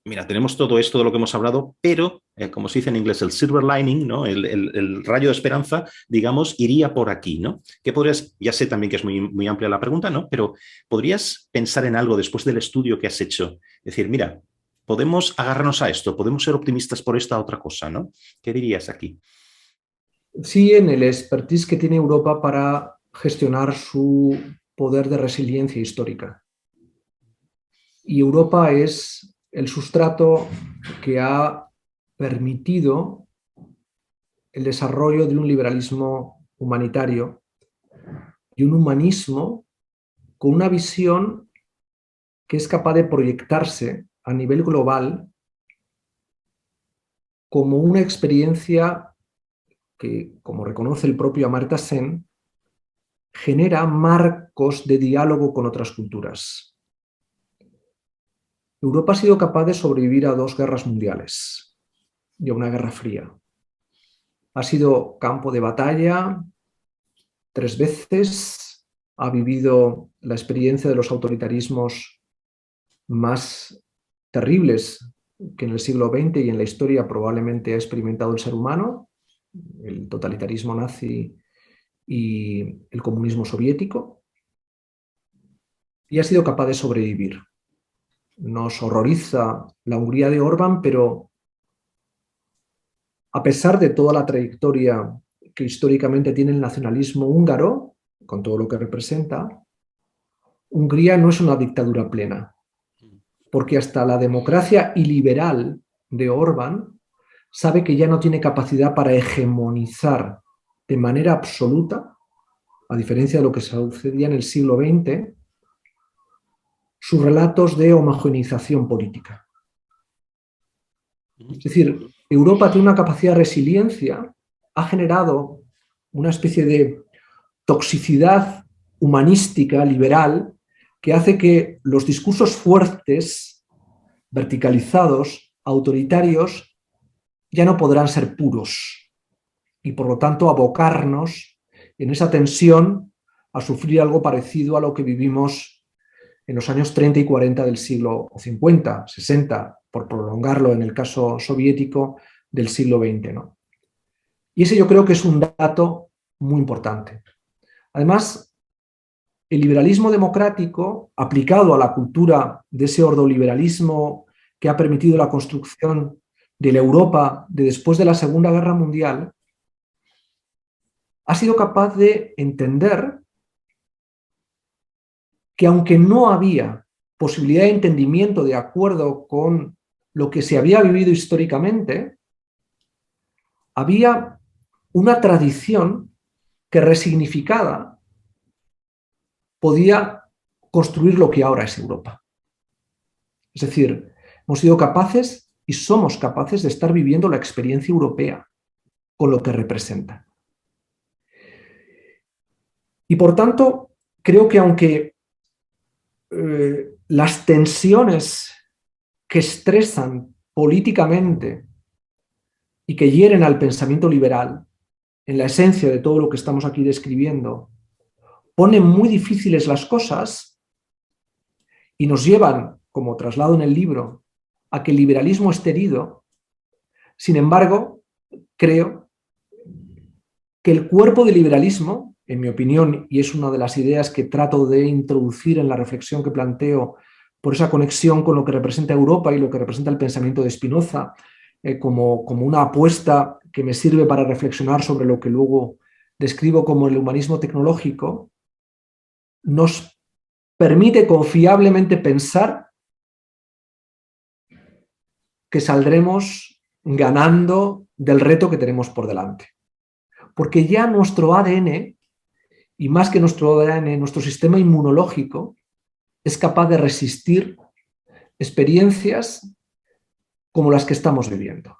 mira, tenemos todo esto de lo que hemos hablado, pero, como se dice en inglés, el silver lining, ¿no? El rayo de esperanza, digamos, iría por aquí, ¿no? ¿Qué podrías, ya sé también que es muy, muy amplia la pregunta, ¿no? Pero ¿podrías pensar en algo después del estudio que has hecho? Decir, mira, podemos agarrarnos a esto, podemos ser optimistas por esta otra cosa, ¿no? ¿Qué dirías aquí? Sí, en el expertise que tiene Europa para gestionar su poder de resiliencia histórica. Y Europa es el sustrato que ha permitido el desarrollo de un liberalismo humanitario y un humanismo con una visión que es capaz de proyectarse a nivel global como una experiencia que, como reconoce el propio Amartya Sen, genera marcos de diálogo con otras culturas. Europa ha sido capaz de sobrevivir a 2 guerras mundiales y a una guerra fría. Ha sido campo de batalla 3 veces, ha vivido la experiencia de los autoritarismos más terribles que en el siglo XX y en la historia probablemente ha experimentado el ser humano, el totalitarismo nazi y el comunismo soviético, y ha sido capaz de sobrevivir. Nos horroriza la Hungría de Orbán, pero a pesar de toda la trayectoria que históricamente tiene el nacionalismo húngaro, con todo lo que representa, Hungría no es una dictadura plena, porque hasta la democracia iliberal de Orbán sabe que ya no tiene capacidad para hegemonizar de manera absoluta, a diferencia de lo que sucedía en el siglo XX, sus relatos de homogeneización política. Es decir, Europa tiene una capacidad de resiliencia, ha generado una especie de toxicidad humanística, liberal, que hace que los discursos fuertes, verticalizados, autoritarios, ya no podrán ser puros y por lo tanto abocarnos en esa tensión a sufrir algo parecido a lo que vivimos en los años 30 y 40 del siglo 50, 60, por prolongarlo en el caso soviético del siglo XX, ¿no? Y ese yo creo que es un dato muy importante. Además, el liberalismo democrático, aplicado a la cultura de ese ordoliberalismo que ha permitido la construcción de la Europa de después de la Segunda Guerra Mundial, ha sido capaz de entender que aunque no había posibilidad de entendimiento de acuerdo con lo que se había vivido históricamente, había una tradición que resignificada podía construir lo que ahora es Europa. Es decir, hemos sido capaces y somos capaces de estar viviendo la experiencia europea con lo que representa. Y por tanto, creo que aunque las tensiones que estresan políticamente y que hieren al pensamiento liberal, en la esencia de todo lo que estamos aquí describiendo, ponen muy difíciles las cosas y nos llevan, como traslado en el libro, a que el liberalismo esté herido. Sin embargo, creo que el cuerpo del liberalismo, en mi opinión, y es una de las ideas que trato de introducir en la reflexión que planteo por esa conexión con lo que representa Europa y lo que representa el pensamiento de Spinoza, como una apuesta que me sirve para reflexionar sobre lo que luego describo como el humanismo tecnológico, nos permite confiablemente pensar que saldremos ganando del reto que tenemos por delante. Porque ya nuestro ADN, y más que nuestro ADN, nuestro sistema inmunológico, es capaz de resistir experiencias como las que estamos viviendo.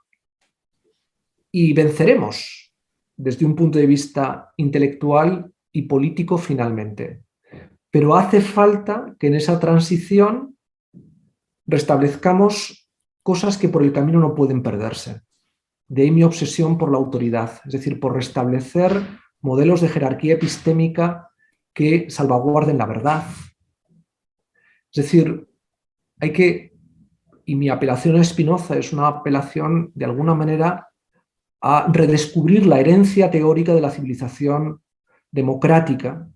Y venceremos desde un punto de vista intelectual y político finalmente. Pero hace falta que en esa transición restablezcamos cosas que por el camino no pueden perderse. De ahí mi obsesión por la autoridad, es decir, por restablecer modelos de jerarquía epistémica que salvaguarden la verdad. Es decir, hay que, y mi apelación a Spinoza es una apelación de alguna manera a redescubrir la herencia teórica de la civilización democrática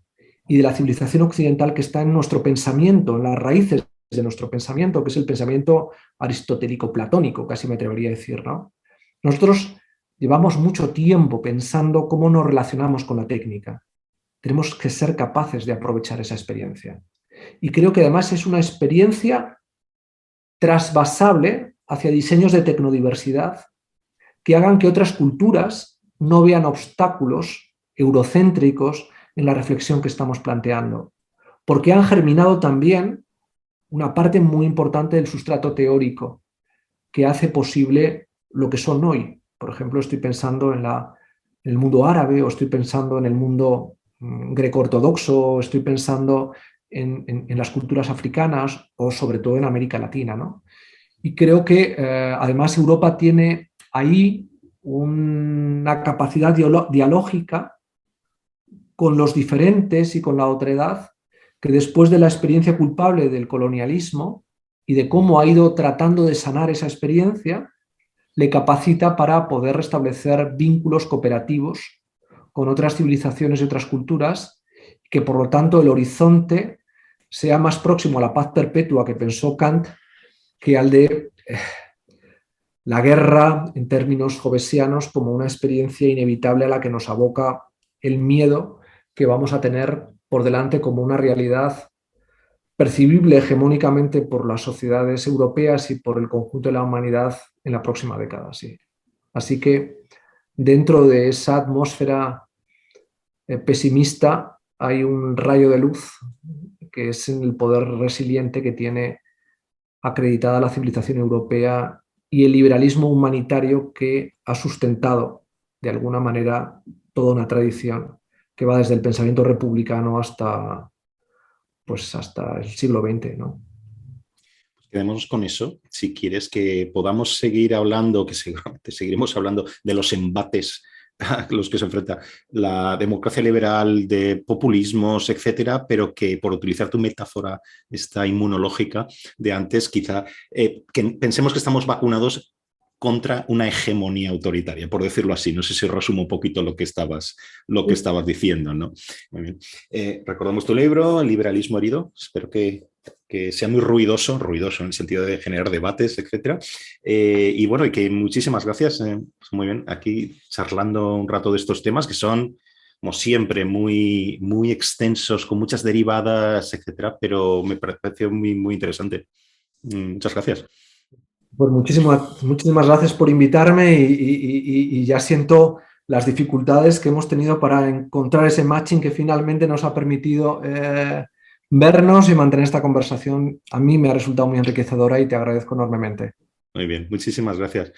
y de la civilización occidental que está en nuestro pensamiento, en las raíces de nuestro pensamiento, que es el pensamiento aristotélico-platónico, casi me atrevería a decir, ¿no? Nosotros llevamos mucho tiempo pensando cómo nos relacionamos con la técnica. Tenemos que ser capaces de aprovechar esa experiencia. Y creo que además es una experiencia trasvasable hacia diseños de tecnodiversidad que hagan que otras culturas no vean obstáculos eurocéntricos en la reflexión que estamos planteando, porque han germinado también una parte muy importante del sustrato teórico que hace posible lo que son hoy. Por ejemplo, estoy pensando en el mundo árabe, o estoy pensando en el mundo greco-ortodoxo, o estoy pensando en las culturas africanas, o sobre todo en América Latina, ¿no? Y creo que además Europa tiene ahí una capacidad dialógica con los diferentes y con la otredad que después de la experiencia culpable del colonialismo y de cómo ha ido tratando de sanar esa experiencia, le capacita para poder restablecer vínculos cooperativos con otras civilizaciones y otras culturas, que por lo tanto el horizonte sea más próximo a la paz perpetua que pensó Kant que al de la guerra en términos hobbesianos como una experiencia inevitable a la que nos aboca el miedo que vamos a tener por delante como una realidad percibible hegemónicamente por las sociedades europeas y por el conjunto de la humanidad en la próxima década. Sí. Así que dentro de esa atmósfera pesimista hay un rayo de luz que es el poder resiliente que tiene acreditada la civilización europea y el liberalismo humanitario que ha sustentado de alguna manera toda una tradición que va desde el pensamiento republicano hasta el siglo XX, ¿no? Quedémonos con eso. Si quieres que podamos seguir hablando, que seguramente seguiremos hablando de los embates a los que se enfrenta la democracia liberal, de populismos, etcétera, pero que, por utilizar tu metáfora esta inmunológica de antes, quizá que pensemos que estamos vacunados contra una hegemonía autoritaria, por decirlo así. No sé si resumo un poquito lo que estabas diciendo, ¿no? Muy bien. Recordamos tu libro, El liberalismo herido. Espero que sea muy ruidoso en el sentido de generar debates, etcétera. Y bueno, y que muchísimas gracias. Muy bien, aquí charlando un rato de estos temas que son, como siempre, muy, muy extensos, con muchas derivadas, etcétera, pero me pareció muy, muy interesante. Muchas gracias. Pues muchísimas gracias por invitarme y ya siento las dificultades que hemos tenido para encontrar ese matching que finalmente nos ha permitido vernos y mantener esta conversación. A mí me ha resultado muy enriquecedora y te agradezco enormemente. Muy bien, muchísimas gracias.